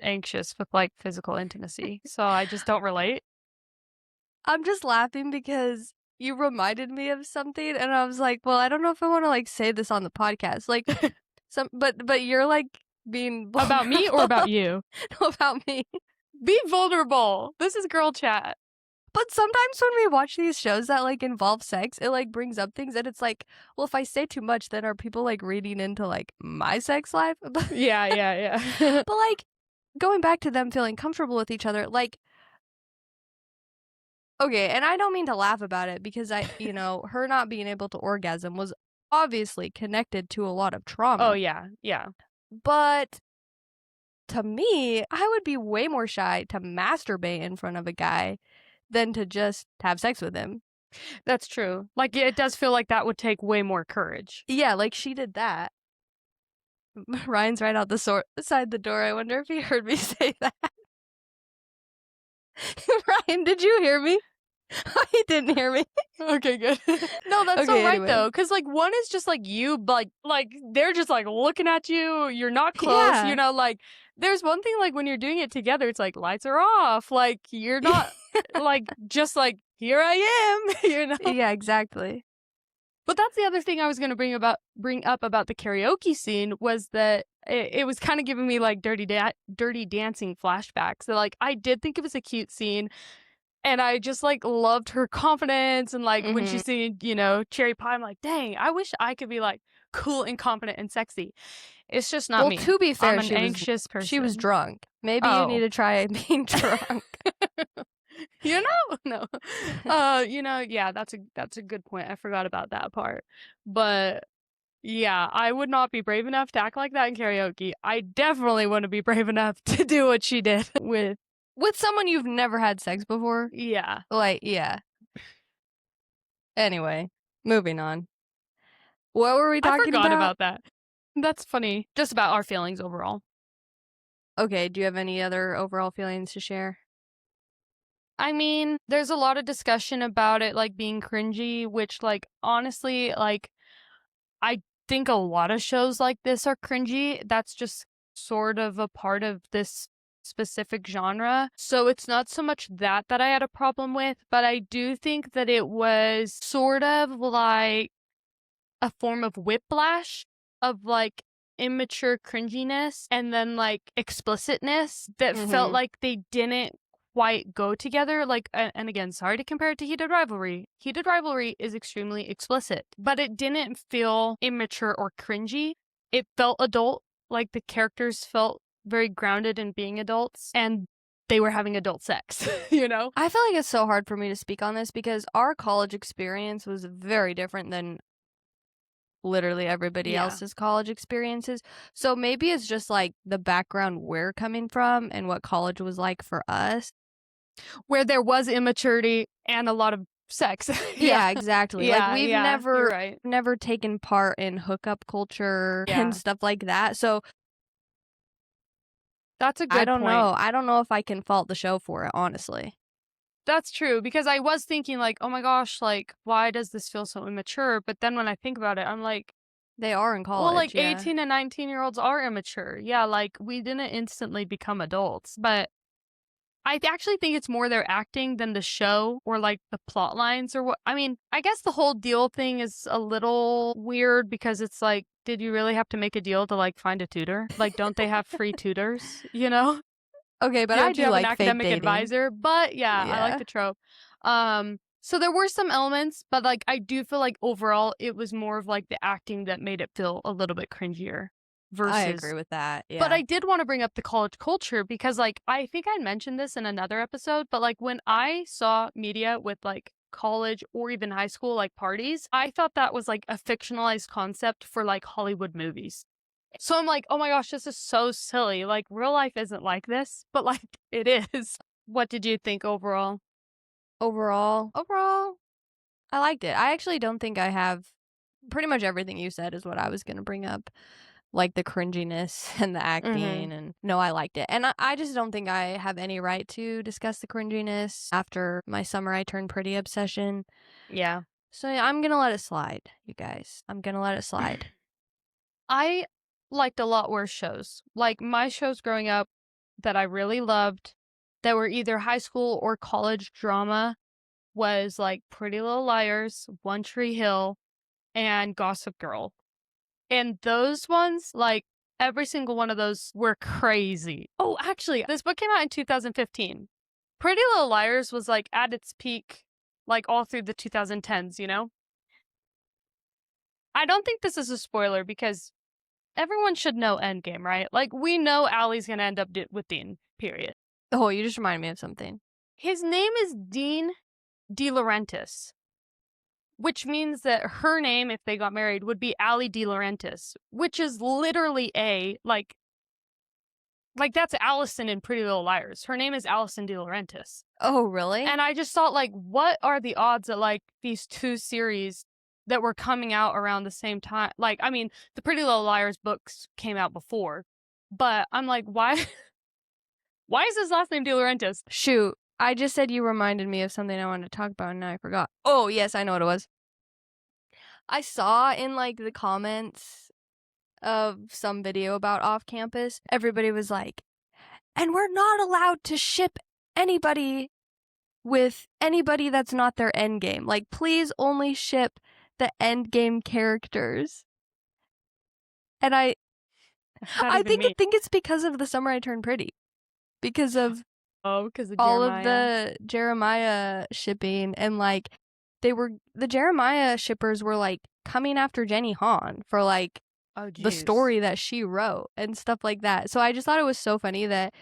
anxious with like physical intimacy. So I just don't relate. I'm just laughing because you reminded me of something and I was like, well, I don't know if I want to like say this on the podcast. Like but you're like being About me or about you? No, about me. Be vulnerable. This is girl chat. But sometimes when we watch these shows that like involve sex, it like brings up things and it's like, well, if I say too much, then are people like reading into like my sex life? Yeah. But like going back to them feeling comfortable with each other, like, okay, and I don't mean to laugh about it because her not being able to orgasm was obviously connected to a lot of trauma. Oh, yeah. But to me, I would be way more shy to masturbate in front of a guy than to just have sex with him. That's true. Like, it does feel like that would take way more courage. Yeah, like she did that. Ryan's right out side the door. I wonder if he heard me say that. Ryan, did you hear me? He didn't hear me. Okay, good. No, that's Okay, so right anyway. though, because like one is just like you, like they're just like looking at you. You're not close, Yeah. Like there's one thing like when you're doing it together, it's like lights are off. Like you're not like just like here I am, Yeah, exactly. But that's the other thing I was gonna bring up about the karaoke scene was that it was kind of giving me like dirty dancing flashbacks. So like I did think it was a cute scene. And I just, like, loved her confidence and, like, when she's singing, Cherry Pie, I'm like, "Dang, I wish I could be, like, cool and confident and sexy." It's just not me. Well, to be fair, I'm an anxious person. She was drunk. Maybe you need to try being drunk. No. Yeah, that's a good point. I forgot about that part. But, yeah, I would not be brave enough to act like that in karaoke. I definitely wouldn't be brave enough to do what she did with someone you've never had sex before? Yeah. Like, yeah. Anyway, moving on. What were we talking about? I forgot about that. That's funny. Just about our feelings overall. Okay, do you have any other overall feelings to share? I mean, there's a lot of discussion about it, like, being cringy, which, like, honestly, like, I think a lot of shows like this are cringy. That's just sort of a part of this specific genre. So it's not so much that I had a problem with, but I do think that it was sort of like a form of whiplash of like immature cringiness and then like explicitness that felt like they didn't quite go together. Like, and again, sorry to compare it to Heated Rivalry. Heated Rivalry is extremely explicit, but it didn't feel immature or cringy. It felt adult. Like the characters felt very grounded in being adults and they were having adult sex, I feel like it's so hard for me to speak on this because our college experience was very different than literally everybody else's college experiences. So maybe it's just like the background we're coming from and what college was like for us. Where there was immaturity and a lot of sex. Yeah, exactly. Yeah, like we've you're never taken part in hookup culture and stuff like that. So that's a good point. I don't know if I can fault the show for it, honestly. That's true, because I was thinking like, oh my gosh, like, why does this feel so immature? But then when I think about it, I'm like, they are in college. Well, like 18 and 19-year-olds are immature. Yeah, like we didn't instantly become adults, but I actually think it's more their acting than the show or like the plot lines or what. I mean, I guess the whole deal thing is a little weird because it's like, did you really have to make a deal to like find a tutor? Like, don't they have free tutors, Okay, but I do have like an academic advisor, but yeah, I like the trope. So there were some elements, but like I do feel like overall it was more of like the acting that made it feel a little bit cringier. Versus, I agree with that. Yeah. But I did want to bring up the college culture because like I think I mentioned this in another episode, but like when I saw media with like college or even high school, like parties. I thought that was like a fictionalized concept for like Hollywood movies. So I'm like, oh my gosh, this is so silly. Like, real life isn't like this, but like, it is. What did you think overall? Overall, I liked it. I actually don't think I have pretty much everything you said is what I was going to bring up. Like the cringiness and the acting, and no, I liked it. And I just don't think I have any right to discuss the cringiness after my Summer I Turned Pretty obsession. Yeah. So yeah, I'm gonna let it slide, you guys. I'm gonna let it slide. I liked a lot worse shows. Like my shows growing up that I really loved that were either high school or college drama was like Pretty Little Liars, One Tree Hill, and Gossip Girl. And those ones, like every single one of those were crazy. Oh, actually, this book came out in 2015. Pretty Little Liars was like at its peak, like all through the 2010s, you know? I don't think this is a spoiler because everyone should know Endgame, right? Like, we know Allie's gonna end up with Dean, period. Oh, you just reminded me of something. His name is Dean De Laurentiis, which means that her name, if they got married, would be Allie De Laurentiis, which is literally like that's Allison in Pretty Little Liars. Her name is Allison De Laurentiis. Oh, really? And I just thought, like, what are the odds that, like, these two series that were coming out around the same time? Like, I mean, the Pretty Little Liars books came out before, but I'm like, why? Why is his last name De Laurentiis? Shoot, I just said you reminded me of something I wanted to talk about, and now I forgot. Oh, yes, I know what it was. I saw in, like, the comments of some video about Off Campus, everybody was like, and we're not allowed to ship anybody with anybody that's not their endgame. Like, please only ship the endgame characters. And I think it's because of the Summer I Turned Pretty. Because of because of all Jeremiah. of the Jeremiah shipping, and like the Jeremiah shippers were like coming after Jenny Han for like the story that she wrote and stuff like that. So I just thought it was so funny that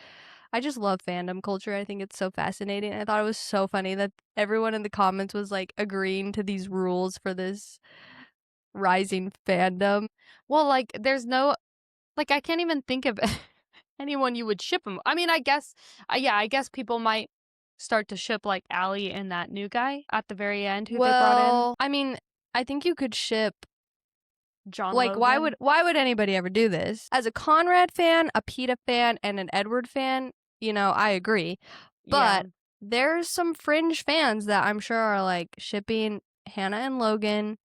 I just love fandom culture. I think it's so fascinating. I thought it was so funny that everyone in the comments was like agreeing to these rules for this rising fandom. Well, like, there's no, like, I can't even think of anyone you would ship them. I mean, I guess, I guess people might start to ship like Allie and that new guy at the very end who they brought in. I mean, I think you could ship John like Logan. why would anybody ever do this? As a Conrad fan, a PETA fan, and an Edward fan, you know, I agree. But there's some fringe fans that I'm sure are like shipping Hannah and Logan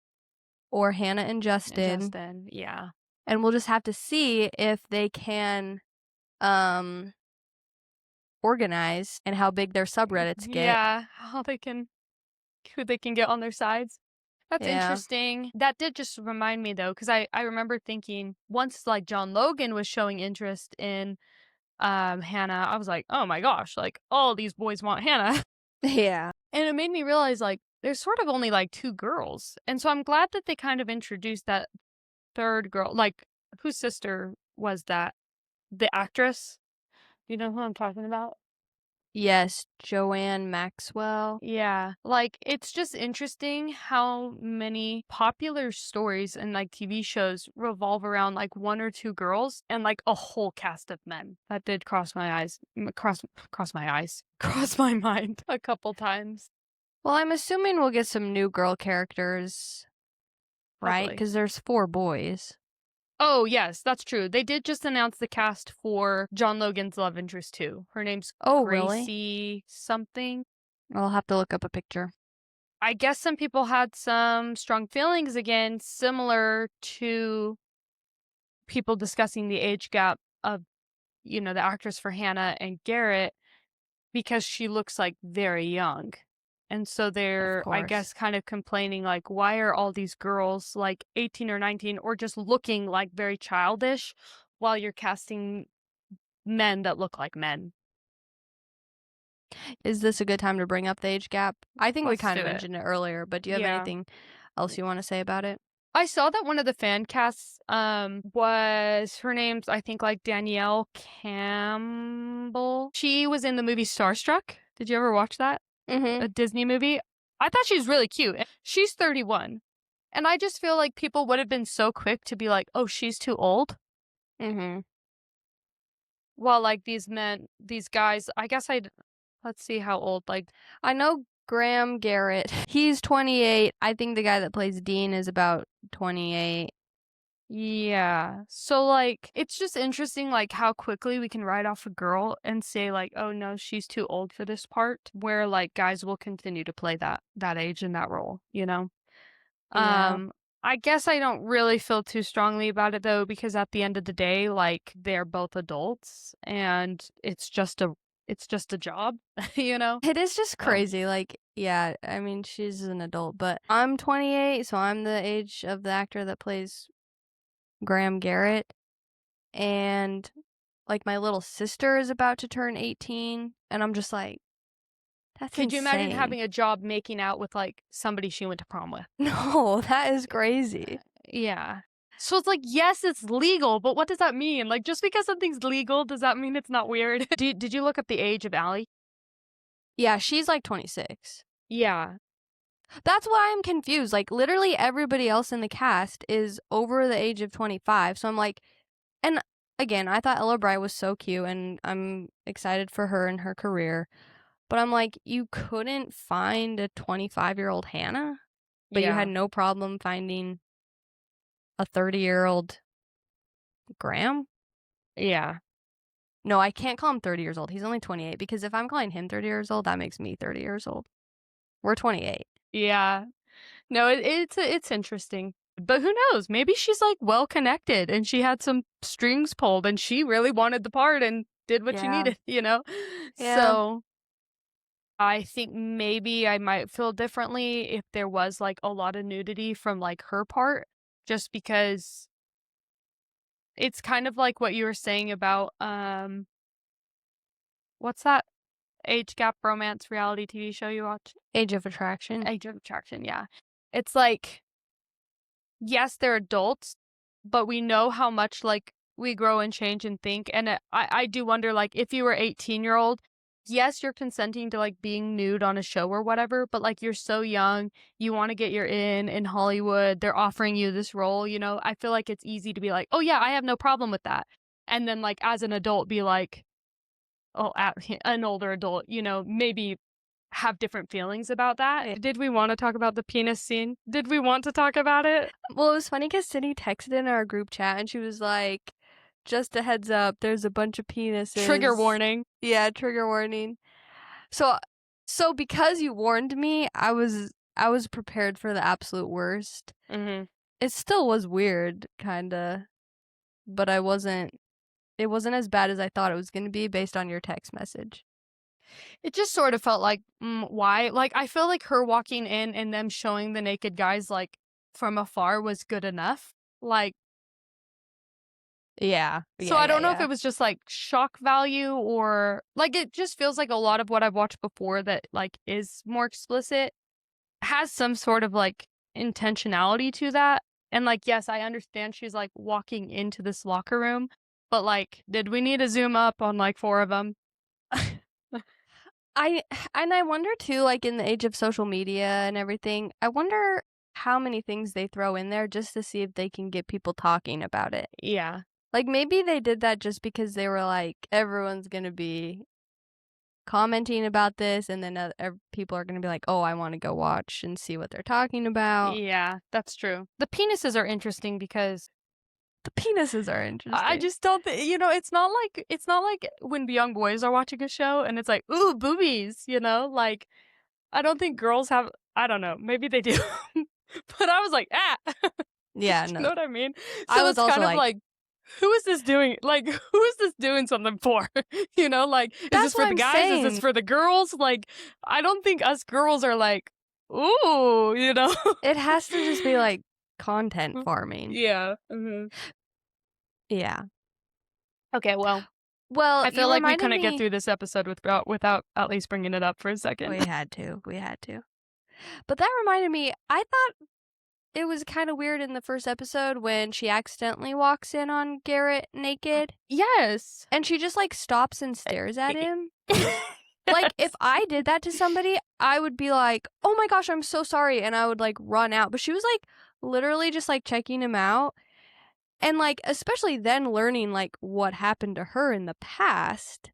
or Hannah and Justin. Yeah. And we'll just have to see if they can organize and how big their subreddits get. Yeah, who they can get on their sides. That's interesting. That did just remind me though, because I remember thinking once like John Logan was showing interest in Hannah, I was like, oh my gosh, like all these boys want Hannah. Yeah. And it made me realize like there's sort of only like two girls. And so I'm glad that they kind of introduced that third girl. Like, whose sister was that? The actress? Do you know who I'm talking about? Yes, Joanne Maxwell. Yeah, like, it's just interesting how many popular stories and, like, TV shows revolve around, like, one or two girls and, like, a whole cast of men. That did cross my eyes. Cross my mind a couple times. Well, I'm assuming we'll get some new girl characters, right? Because there's 4 boys. Oh, yes, that's true. They did just announce the cast for John Logan's love interest too. Her name's Gracie something. I'll have to look up a picture. I guess some people had some strong feelings again, similar to people discussing the age gap of, you know, the actress for Hannah and Garrett, because she looks like very young. And so they're, I guess, kind of complaining, like, why are all these girls like 18 or 19 or just looking like very childish while you're casting men that look like men? Is this a good time to bring up the age gap? I think we kind of mentioned it earlier, but do you have anything else you want to say about it? I saw that one of the fan casts was, her name's, I think, like Danielle Campbell. She was in the movie Starstruck. Did you ever watch that? A Disney movie. I thought she was really cute. She's 31. And I just feel like people would have been so quick to be like, oh, she's too old. Mm-hmm. Well, like these guys, let's see how old, like. I know Graham Garrett. He's 28. I think the guy that plays Dean is about 28. Yeah. So, like, it's just interesting, like, how quickly we can write off a girl and say, like, oh, no, she's too old for this part, where, like, guys will continue to play that age in that role, you know? Yeah. I guess I don't really feel too strongly about it, though, because at the end of the day, like, they're both adults, and it's just a job, you know? It is just crazy. Like, yeah, I mean, she's an adult, but I'm 28, so I'm the age of the actor that plays Graham Garrett. And, like, my little sister is about to turn 18, and I'm just like, that's Could you imagine insane. having a job making out with, like, somebody she went to prom with? No, that is crazy. Yeah. So it's like, yes, it's legal, but what does that mean? Like, just because something's legal, does that mean it's not weird? Did you look up the age of Allie? Yeah, she's like 26. Yeah. That's why I'm confused. Like, literally everybody else in the cast is over the age of 25. So I'm like, and again, I thought Ella Bry was so cute, and I'm excited for her and her career. But I'm like, you couldn't find a 25-year-old Hannah, but you had no problem finding a 30-year-old Graham? Yeah. No, I can't call him 30 years old. He's only 28, because if I'm calling him 30 years old, that makes me 30 years old. We're 28. Yeah. No, it's interesting. But who knows? Maybe she's like well connected and she had some strings pulled and she really wanted the part and did what she needed, you know? Yeah. So I think maybe I might feel differently if there was like a lot of nudity from like her part, just because it's kind of like what you were saying about what's that age gap romance reality TV show you watch? Age of Attraction. Age of Attraction, yeah. It's like, yes, they're adults, but we know how much like we grow and change and think. And I do wonder, like, if you were 18-year-old, yes, you're consenting to like being nude on a show or whatever, but like you're so young, you want to get your in Hollywood, they're offering you this role, you know. I feel like it's easy to be like, oh yeah, I have no problem with that. And then like as an adult be like, oh, an older adult, you know, maybe have different feelings about that. Yeah. Did we want to talk about the penis scene? Did we want to talk about it? Well, it was funny because Sydney texted in our group chat and she was like, just a heads up, there's a bunch of penises. Trigger warning. Yeah, trigger warning. So because you warned me, I was prepared for the absolute worst. Mm-hmm. It still was weird, kinda, but it wasn't as bad as I thought it was going to be based on your text message. It just sort of felt like, why? Like, I feel like her walking in and them showing the naked guys, like, from afar was good enough. Like, yeah. So I don't know if it was just, like, shock value or, like, it just feels like a lot of what I've watched before that, like, is more explicit has some sort of, like, intentionality to that. And, like, yes, I understand she's, like, walking into this locker room, but, like, did we need to zoom up on, like, 4 of them? I wonder too, like in the age of social media and everything, I wonder how many things they throw in there just to see if they can get people talking about it. Yeah. Like maybe they did that just because they were like, everyone's going to be commenting about this, and then people are going to be like, oh, I want to go watch and see what they're talking about. Yeah, that's true. The penises are interesting because the penises are interesting. I just don't think, you know, it's not like when young boys are watching a show and it's like, ooh, boobies, you know? Like, I don't think girls have, I don't know, maybe they do. But I was like, ah. Yeah, You no. know what I mean? So I was it's also kind of like, who is this doing? Like, who is this doing something for? You know, like, is this for the guys? Is this for the girls? Like, I don't think us girls are like, ooh, you know? It has to just be like content farming. Yeah. Mm-hmm. Yeah. Okay, well, I feel like we couldn't get through this episode without at least bringing it up for a second. We had to. But that reminded me, I thought it was kind of weird in the first episode when she accidentally walks in on Garrett naked. Yes. And she just like stops and stares at him. Like, if I did that to somebody, I would be like, oh my gosh, I'm so sorry. And I would, like, run out. But she was, like, literally just, like, checking him out. And, like, especially then learning, like, what happened to her in the past.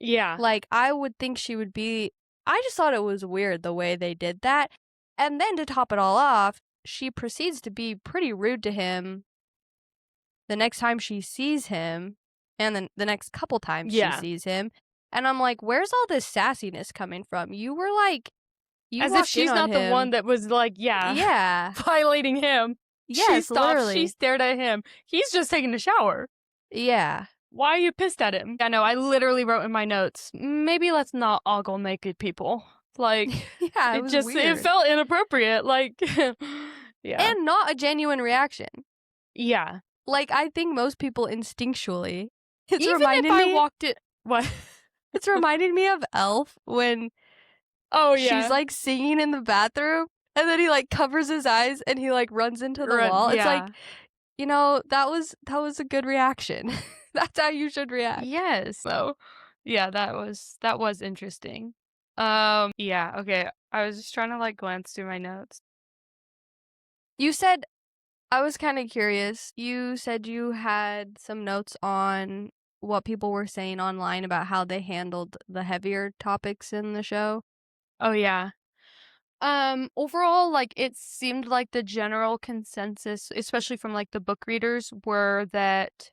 Yeah. Like, I would think she would be. I just thought it was weird the way they did that. And then to top it all off, she proceeds to be pretty rude to him the next time she sees him, and then the next couple times she sees him. And I'm like, where's all this sassiness coming from? You were like, you as if walked in she's on not the him. one that was like, Yeah. violating him. She Yes, stopped, literally. she stared at him. He's just taking a shower. Yeah. Why are you pissed at him? I know, I literally wrote in my notes, maybe let's not ogle naked people. Like, Yeah, it it was just, weird. it felt inappropriate. Like, yeah. And not a genuine reaction. Yeah. Like, I think most people instinctually. It's Even reminding if I me. walked it, what? It's reminding me of Elf when Oh, yeah. she's like singing in the bathroom, and then he like covers his eyes and he like runs into the wall. It's like, you know, that was a good reaction. That's how you should react. Yes. So, yeah, that was interesting. Yeah, okay. I was just trying to like glance through my notes. You said, I was kind of curious. You said you had some notes on what people were saying online about how they handled the heavier topics in the show. Oh, yeah. Overall, like, it seemed like the general consensus, especially from like the book readers, that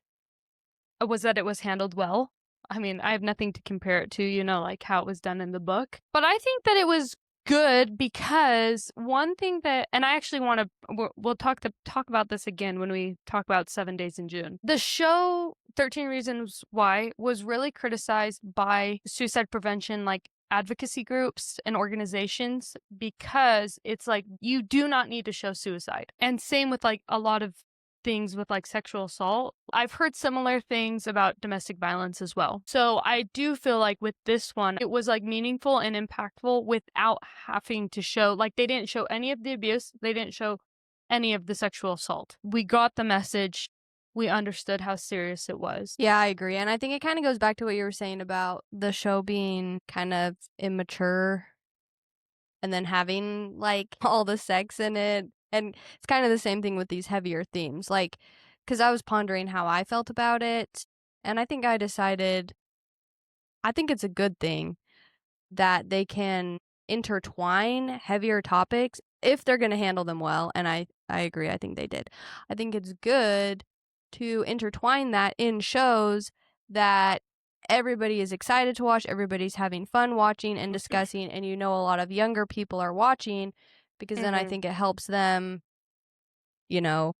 it was handled well. I mean, I have nothing to compare it to, you know, like how it was done in the book. But I think that it was good because one thing that, and I actually want to, we'll talk about this again when we talk about 7 Days in June. The show 13 Reasons Why was really criticized by suicide prevention, like advocacy groups and organizations, because it's like you do not need to show suicide. And same with like a lot of things with like sexual assault. I've heard similar things about domestic violence as well. So I do feel like with this one, it was like meaningful and impactful without having to show, like they didn't show any of the abuse. They didn't show any of the sexual assault. We got the message. We understood how serious it was. Yeah, I agree. And I think it kind of goes back to what you were saying about the show being kind of immature and then having like all the sex in it. And it's kind of the same thing with these heavier themes. Like, because I was pondering how I felt about it. And I think I decided, I think it's a good thing that they can intertwine heavier topics if they're going to handle them well. And I agree. I think they did. I think it's good to intertwine that in shows that everybody is excited to watch, everybody's having fun watching and discussing, and you know a lot of younger people are watching, because then I think it helps them, you know,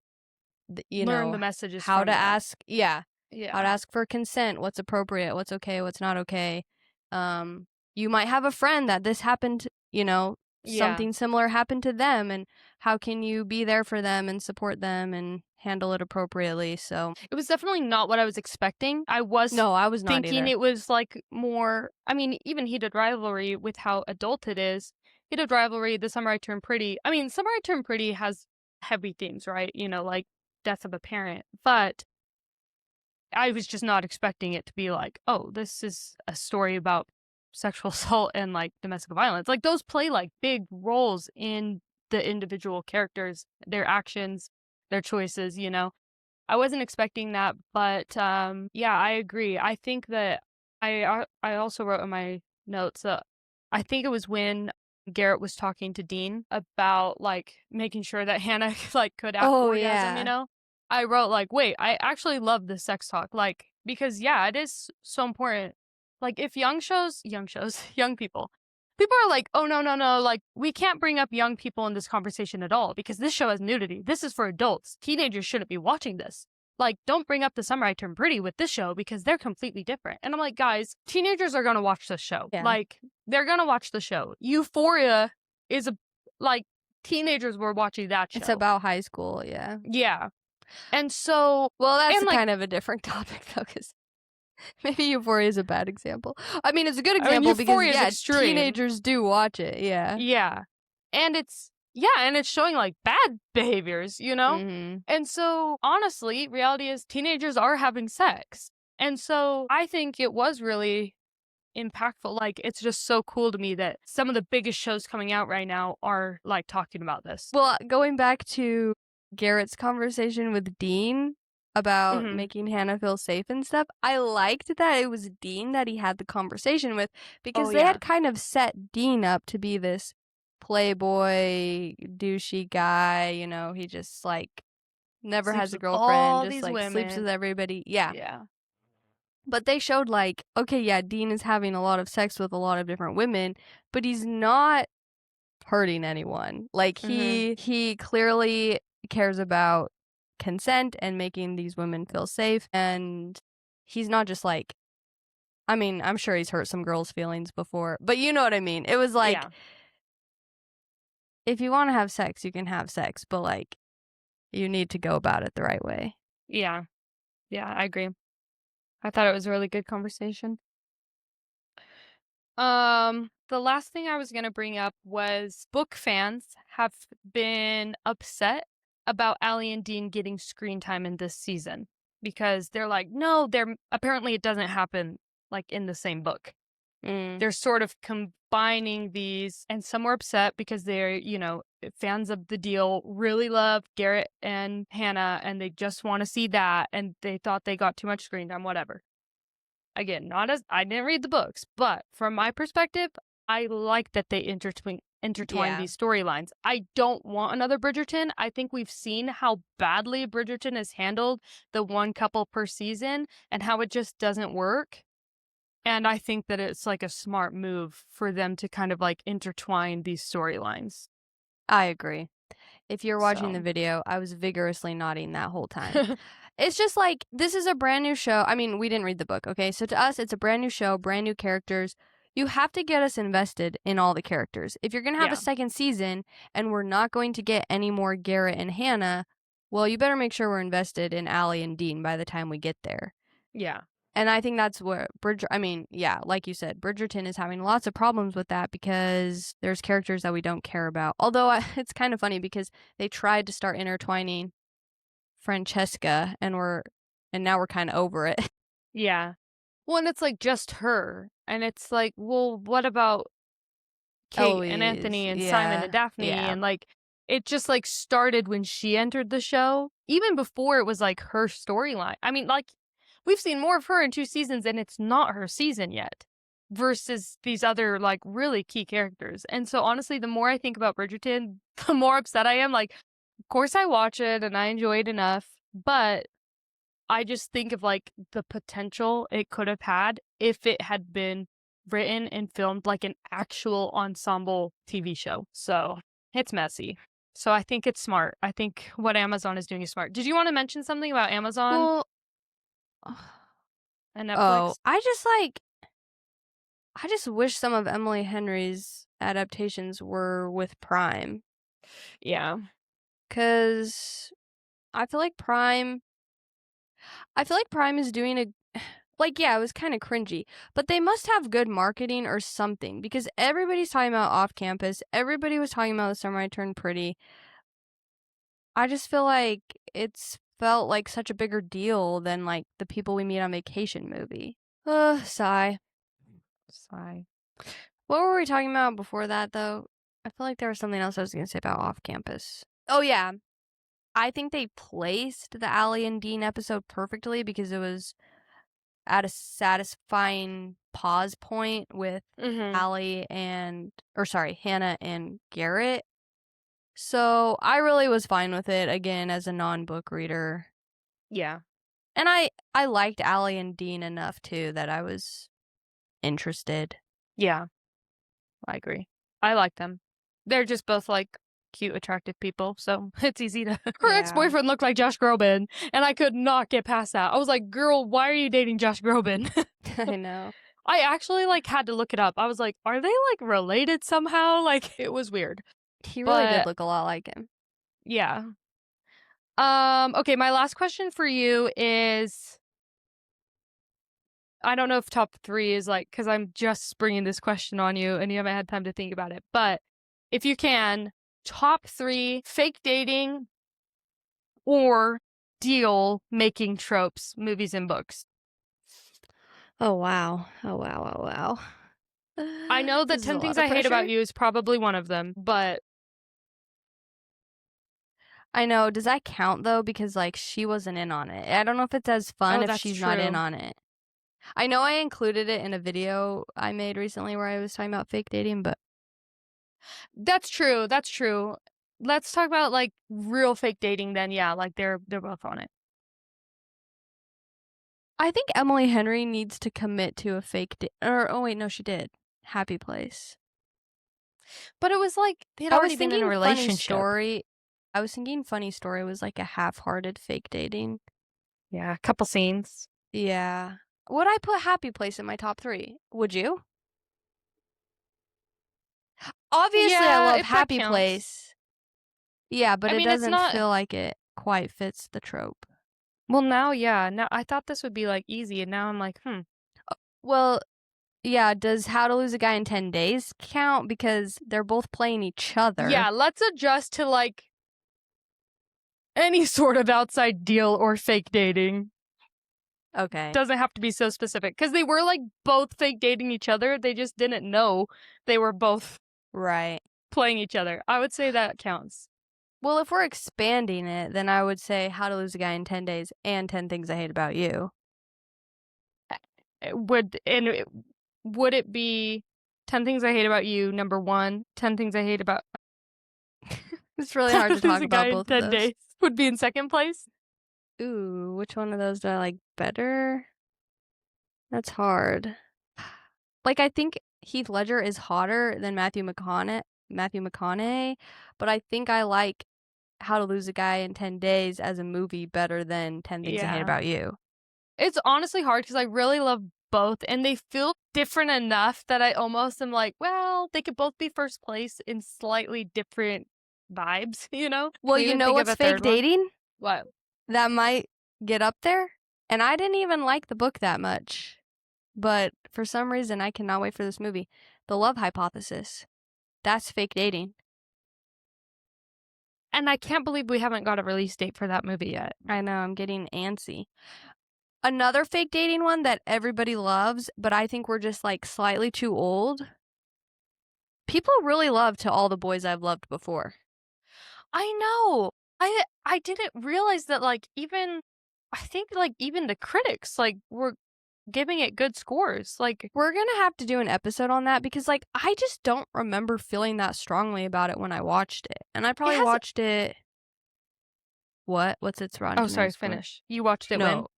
learn the messages how from to that. ask, Yeah. how to ask for consent, what's appropriate, what's okay, what's not okay. You might have a friend that this happened, you know, something similar happened to them, and how can you be there for them and support them and handle it appropriately? So it was definitely not what I was expecting. I was not thinking either. it was like more, I mean, even Heated Rivalry, with how adult it is, Heated Rivalry, The Summer I Turned Pretty. I mean, Summer I Turned Pretty has heavy themes, right? You know, like death of a parent. But I was just not expecting it to be like, oh, this is a story about sexual assault and like domestic violence. Like those play like big roles in the individual characters, their actions, their choices, you know. I wasn't expecting that, but yeah, I agree. I think that I also wrote in my notes that I think it was when Garrett was talking to Dean about like making sure that Hannah like could orgasm, you know. I wrote like, wait, I actually love this sex talk, like, because yeah, it is so important. Like if young people are like, oh, no, like, we can't bring up young people in this conversation at all because this show has nudity. This is for adults. Teenagers shouldn't be watching this. Like, don't bring up The Summer I Turned Pretty with this show because they're completely different. And I'm like, guys, teenagers are going to watch this show. Yeah. Like, they're going to watch the show. Euphoria is like, teenagers were watching that show. It's about high school, yeah. Yeah. And so... Well, that's like, kind of a different topic, though, because maybe Euphoria is a bad example. I mean, it's a good example because, yeah, teenagers do watch it, yeah. Yeah. And it's showing, like, bad behaviors, you know? Mm-hmm. And so, honestly, reality is teenagers are having sex. And so, I think it was really impactful. Like, it's just so cool to me that some of the biggest shows coming out right now are like talking about this. Well, going back to Garrett's conversation with Dean about Mm-hmm. making Hannah feel safe and stuff, I liked that it was Dean that he had the conversation with, because Oh, they yeah. had kind of set Dean up to be this playboy, douchey guy, you know, he just like never Sleeps has a with all girlfriend, just these like sleeps women. with everybody. Yeah. Yeah. But they showed like, okay, yeah, Dean is having a lot of sex with a lot of different women, but he's not hurting anyone. Like Mm-hmm. he clearly cares about consent and making these women feel safe, and he's not just like, I mean, I'm sure he's hurt some girls' feelings before, but you know what I mean. It was like, Yeah. if you want to have sex, you can have sex, but like you need to go about it the right way. Yeah. Yeah, I agree. I thought it was a really good conversation. The last thing I was going to bring up was book fans have been upset about Allie and Dean getting screen time in this season because they're like, no, apparently it doesn't happen like in the same book. They're sort of combining these, and some were upset because they're, fans of the deal, really love Garrett and Hannah, and they just want to see that, and they thought they got too much screen time, whatever. Again, not as I didn't read the books, but from my perspective, I like that they intertwine Yeah. these storylines. I don't want another Bridgerton. I think we've seen how badly Bridgerton has handled the one couple per season and how it just doesn't work. And I think that it's like a smart move for them to kind of like intertwine these storylines. I agree. If you're watching the So, video, I was vigorously nodding that whole time. It's just like, this is a brand new show. I mean, we didn't read the book, okay? So to us, it's a brand new show, brand new characters. You have to get us invested in all the characters. If you're going to have a yeah, second season and we're not going to get any more Garrett and Hannah, well, you better make sure we're invested in Allie and Dean by the time we get there. yeah, And I think that's where like you said, Bridgerton is having lots of problems with that because there's characters that we don't care about. Although it's kind of funny because they tried to start intertwining Francesca and now we're kind of over it. yeah. Well, and it's like just her. And it's like, well, what about Kate and Eloise, Anthony and Simon yeah, and Daphne? yeah. And like, it just like started when she entered the show, even before it was like her storyline. I mean, like, we've seen more of her in 2 seasons and it's not her season yet versus these other like really key characters. And so honestly, the more I think about Bridgerton, the more upset I am. Like, of course I watch it and I enjoy it enough, but I just think of like the potential it could have had if it had been written and filmed like an actual ensemble TV show. So it's messy. So I think it's smart. I think what Amazon is doing is smart. Did you want to mention something about Amazon Well, and oh, Netflix? I just wish some of Emily Henry's adaptations were with Prime, Yeah. cuz I feel like Prime is doing a like, yeah, it was kind of cringy, but they must have good marketing or something because everybody's talking about Off Campus. Everybody was talking about The Summer I Turned Pretty. I just feel like it's felt like such a bigger deal than like The People We Meet on Vacation movie. Sigh. Sigh. What were we talking about before that though? I feel like there was something else I was going to say about Off Campus. Oh yeah. I think they placed the Allie and Dean episode perfectly because it was at a satisfying pause point with Mm-hmm. Hannah and Garrett. So I really was fine with it again as a non-book reader. Yeah. And I liked Allie and Dean enough too that I was interested. Yeah. I agree. I like them. They're just both like cute, attractive people, so it's easy to. Her Yeah. ex-boyfriend looked like Josh Groban, and I could not get past that. I was like, "Girl, why are you dating Josh Groban?" I know. I actually like had to look it up. I was like, "Are they like related somehow?" Like it was weird, He really did but look a lot like him. yeah. Okay, my last question for you is. I don't know if top 3 is like, because I'm just springing this question on you and you haven't had time to think about it. But if you can, top 3 fake dating or deal making tropes, movies and books. Oh, wow. Oh, wow, oh, wow. I know that This is a 10 Things lot of I Hate About pressure. You is probably one of them, but I know. Does that count, though? Because, like, she wasn't in on it. I don't know if it's as fun oh, if that's she's not in true. on it. I know I included it in a video I made recently where I was talking about fake dating, but That's true, that's true. Let's talk about, like, real fake dating then, yeah, like, they're both on it. I think Emily Henry needs to commit to a fake date. Or, oh, wait, no, she did. Happy Place. But it was like, they had I was already been in a thinking Funny relationship. Story. I was thinking Funny Story was like a half-hearted fake dating. Yeah, a couple scenes. Yeah. Would I put Happy Place in my top 3? Would you? Obviously, I Yeah, love if that Happy counts. Place. Yeah, but I it mean, it's doesn't not feel like it quite fits the trope. well, now, yeah, now I thought this would be, like, easy, and now I'm like, "Hmm." Well, yeah, does How to Lose a Guy in 10 Days count? Because they're both playing each other. Yeah, let's adjust to, like, any sort of outside deal or fake dating. Okay. Doesn't have to be so specific because they were, like, both fake dating each other, they just didn't know they were both Right. playing each other. I would say that counts. Well, if we're expanding it, then I would say How to Lose a Guy in 10 Days and 10 Things I Hate About You. Would it be 10 Things I Hate About You, number 1, 10 Things I Hate About It's really How hard to to Lose talk a about Guy in both of 10 those. Days would be in 2nd place? Ooh, which one of those do I like better? That's hard. Like, I think Heath Ledger is hotter than Matthew McConaughey, but I think I like How to Lose a Guy in 10 Days as a movie better than 10 Things I Hate Yeah. About You. It's honestly hard because I really love both, and they feel different enough that I almost am like, well, they could both be first place in slightly different vibes, you know? Well, Can we you even know think of what's a fake 3rd one? dating? What? That might get up there. And I didn't even like the book that much. But for some reason, I cannot wait for this movie. The Love Hypothesis. That's fake dating. And I can't believe we haven't got a release date for that movie yet. I know, I'm getting antsy. Another fake dating one that everybody loves, but I think we're just like slightly too old. People really love To All the Boys I've Loved Before. I know. I didn't realize that, like, even I think, like, even the critics, like, were giving it good scores. Like, We're gonna have to do an episode on that because, like, I just don't remember feeling that strongly about it when I watched it. And I it probably has watched it. What? What's its Rotten oh, sorry, Tomatoes score? finish. You watched it when? No.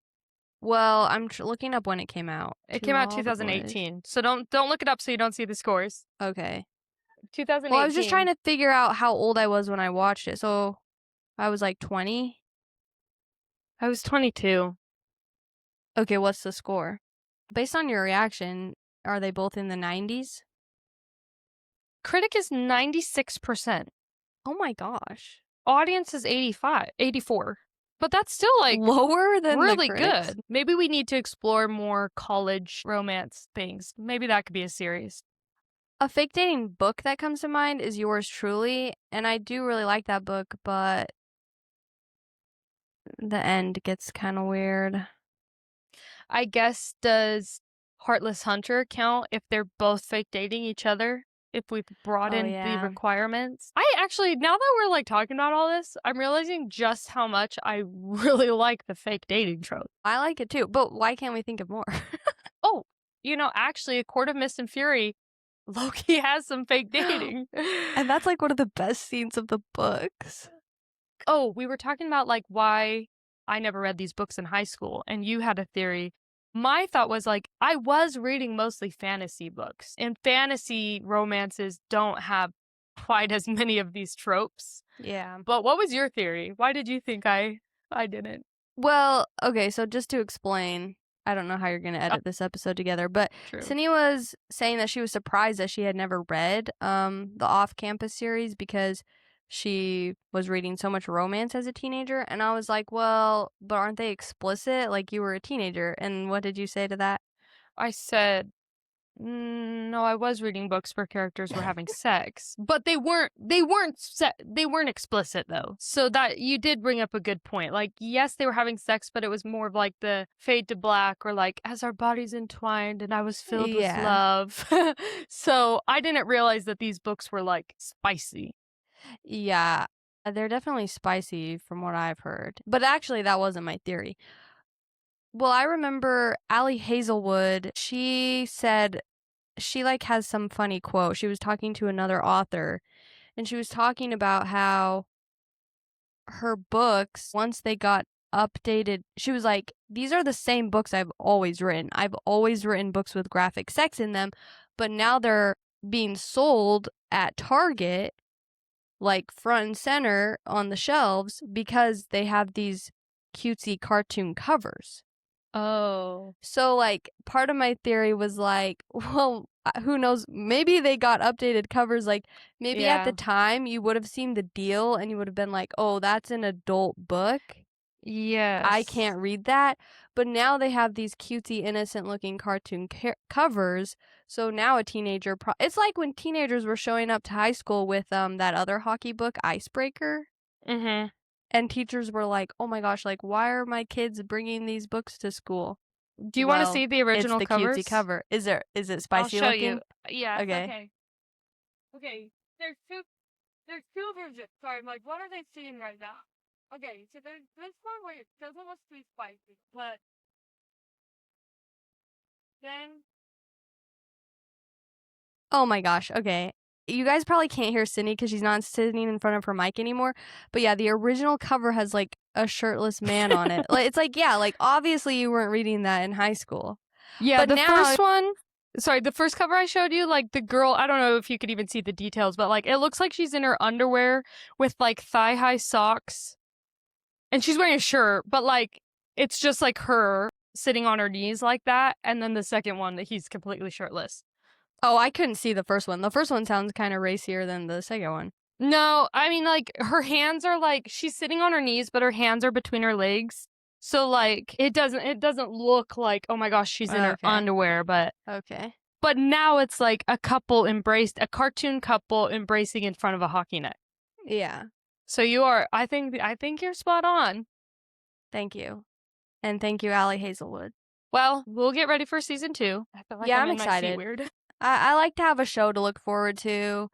Well, I'm looking up when it came out. It To came out All the Boys. 2018. So don't look it up so you don't see the scores. Okay. Well, I was just 2018. trying to figure out how old I was when I watched it. So I was like 20. I was 22. Okay, what's the score? Based on your reaction, are they both in the 90s? Critic is 96%. Oh my gosh. Audience is 84. But that's still, like, Lower than the really critics? good. Maybe we need to explore more college romance things. Maybe that could be a series. A fake dating book that comes to mind is Yours Truly, and I do really like that book, but the end gets kind of weird. I guess, does Heartless Hunter count if they're both fake dating each other? If we've brought Oh, in the yeah. requirements? I actually, now that we're, like, talking about all this, I'm realizing just how much I really like the fake dating trope. I like it too, but why can't we think of more? Oh, actually, A Court of Mist and Fury, Loki has some fake dating. And that's like one of the best scenes of the books. Oh, we were talking about, like, why I never read these books in high school, and you had a theory. My thought was, like, I was reading mostly fantasy books, and fantasy romances don't have quite as many of these tropes. Yeah. But what was your theory? Why did you think I didn't? Well, okay, so just to explain, I don't know how you're going to Oh, edit this episode together, but true. Sydney was saying that she was surprised that she had never read the Off-Campus series because she was reading so much romance as a teenager, and I was like, well, but aren't they explicit? Like, you were a teenager, and what did you say to that? I said No, I was reading books where characters were having sex, but they weren't explicit though. So that you did bring up a good point. Like, yes, they were having sex, but it was more of like the fade to black or like as our bodies entwined and I was filled with Yeah. love. So I didn't realize that these books were like spicy. Yeah. They're definitely spicy from what I've heard. But actually, that wasn't my theory. Well, I remember Allie Hazelwood, she said she like has some funny quote. She was talking to another author and she was talking about how her books, once they got updated, she was like, these are the same books I've always written. I've always written books with graphic sex in them, but now they're being sold at Target, like front and center on the shelves, because they have these cutesy cartoon covers. Oh. So, like, part of my theory was like, well, who knows? Maybe they got updated covers. Like, maybe at the time you would have seen the deal and you would have been like, oh, that's an adult book. Yes. I can't read that. But now they have these cutesy, innocent looking cartoon covers. So now a teenager, it's like when teenagers were showing up to high school with that other hockey book, Icebreaker. Mm-hmm. And teachers were like, oh my gosh, like, why are my kids bringing these books to school? Do you want to see the original it's the covers? cutesy cover. Is it spicy I'll show looking? you. Yes. Okay. Okay. There's two versions. Sorry, like, what are they seeing right now? Okay, so there's this one where it doesn't look too spicy, but then Oh my gosh. Okay. You guys probably can't hear Sydney because she's not sitting in front of her mic anymore. But yeah, the original cover has like a shirtless man on it. Like, it's like, yeah, like obviously you weren't reading that in high school. yeah, But the now, first one. Sorry, the first cover I showed you, like the girl, I don't know if you could even see the details, but like it looks like she's in her underwear with like thigh-high socks. And she's wearing a shirt, but like it's just like her sitting on her knees like that. And then the second one, that he's completely shirtless. oh, I couldn't see the first one. The first one sounds kind of racier than the second one. No, I mean, like, her hands are like, she's sitting on her knees, but her hands are between her legs. So like it doesn't look like, oh my gosh, she's in her underwear, but Okay. But now it's like a cartoon couple embracing in front of a hockey net. Yeah. So I think you're spot on. Thank you. And thank you, Allie Hazelwood. Well, we'll get ready for season 2. I feel like I'm in my seat excited. weird. I like to have a show to look forward to.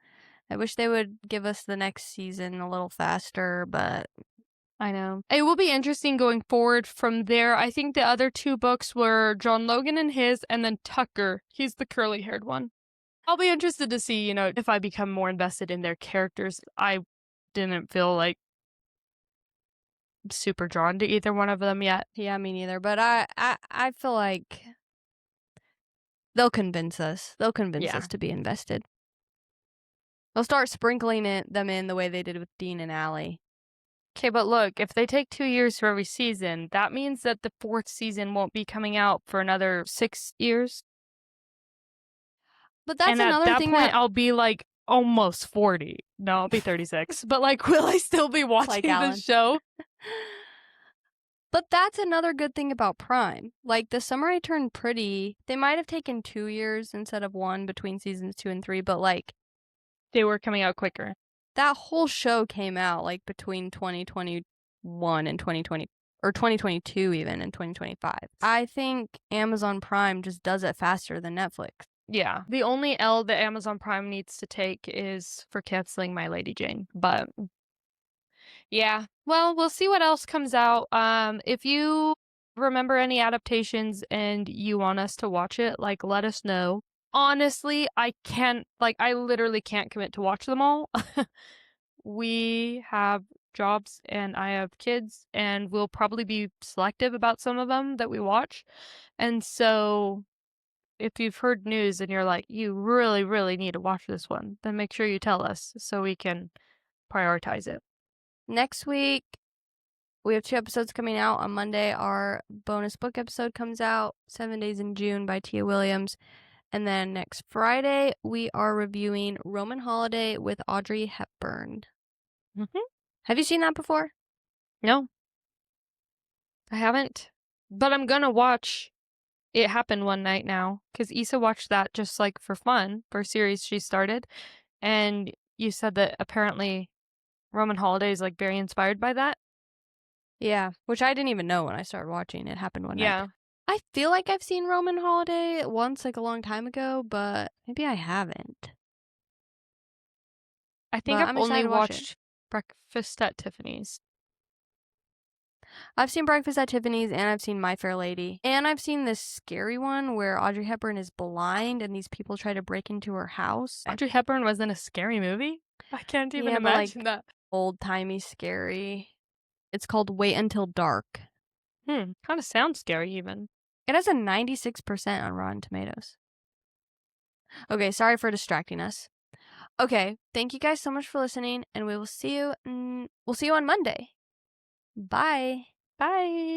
I wish they would give us the next season a little faster, but I know. It will be interesting going forward from there. I think the other 2 books were John Logan and his, and then Tucker. He's the curly-haired one. I'll be interested to see, if I become more invested in their characters. I didn't feel like super drawn to either one of them yet. Yeah, me neither. But I feel like they'll convince us. They'll convince us to be invested. They'll start sprinkling them in the way they did with Dean and Allie. Okay, but look, if they take 2 years for every season, that means that the 4th season won't be coming out for another 6 years. But that's another thing. At that point, I'll be like almost 40. No, I'll be 36. But like, will I still be watching the show? But that's another good thing about Prime. Like, The Summer I Turned Pretty, they might have taken 2 years instead of 1 between seasons 2 and 3, but like, they were coming out quicker. That whole show came out like between 2021 and 2020, or 2022 even, and 2025. I think Amazon Prime just does it faster than Netflix. Yeah. The only L that Amazon Prime needs to take is for canceling My Lady Jane. But yeah, well, we'll see what else comes out. If you remember any adaptations and you want us to watch it, like, let us know. Honestly, I literally can't commit to watch them all. We have jobs and I have kids, and we'll probably be selective about some of them that we watch. And so if you've heard news and you're like, you really, really need to watch this one, then make sure you tell us so we can prioritize it. Next week, we have 2 episodes coming out. On Monday, our bonus book episode comes out, 7 Days in June by Tia Williams. And then next Friday, we are reviewing Roman Holiday with Audrey Hepburn. Mm-hmm. Have you seen that before? No. I haven't. But I'm gonna watch It Happened One Night now, because Issa watched that just, like, for fun, for a series she started, and you said that apparently Roman Holiday is, like, very inspired by that? Yeah, which I didn't even know when I started watching It Happened One Night. Yeah. I feel like I've seen Roman Holiday once, like, a long time ago, but maybe I haven't. I think But I've I'm excited only to watch it. watched Breakfast at Tiffany's. I've seen Breakfast at Tiffany's, and I've seen My Fair Lady. And I've seen this scary one where Audrey Hepburn is blind and these people try to break into her house. Audrey Hepburn was in a scary movie? I can't even Yeah, but, like, imagine that. old-timey scary. It's called Wait Until Dark. Kinda sounds scary even. It has a 96% on Rotten Tomatoes. Okay, sorry for distracting us. Okay, thank you guys so much for listening, and we'll see you on Monday. Bye. Bye.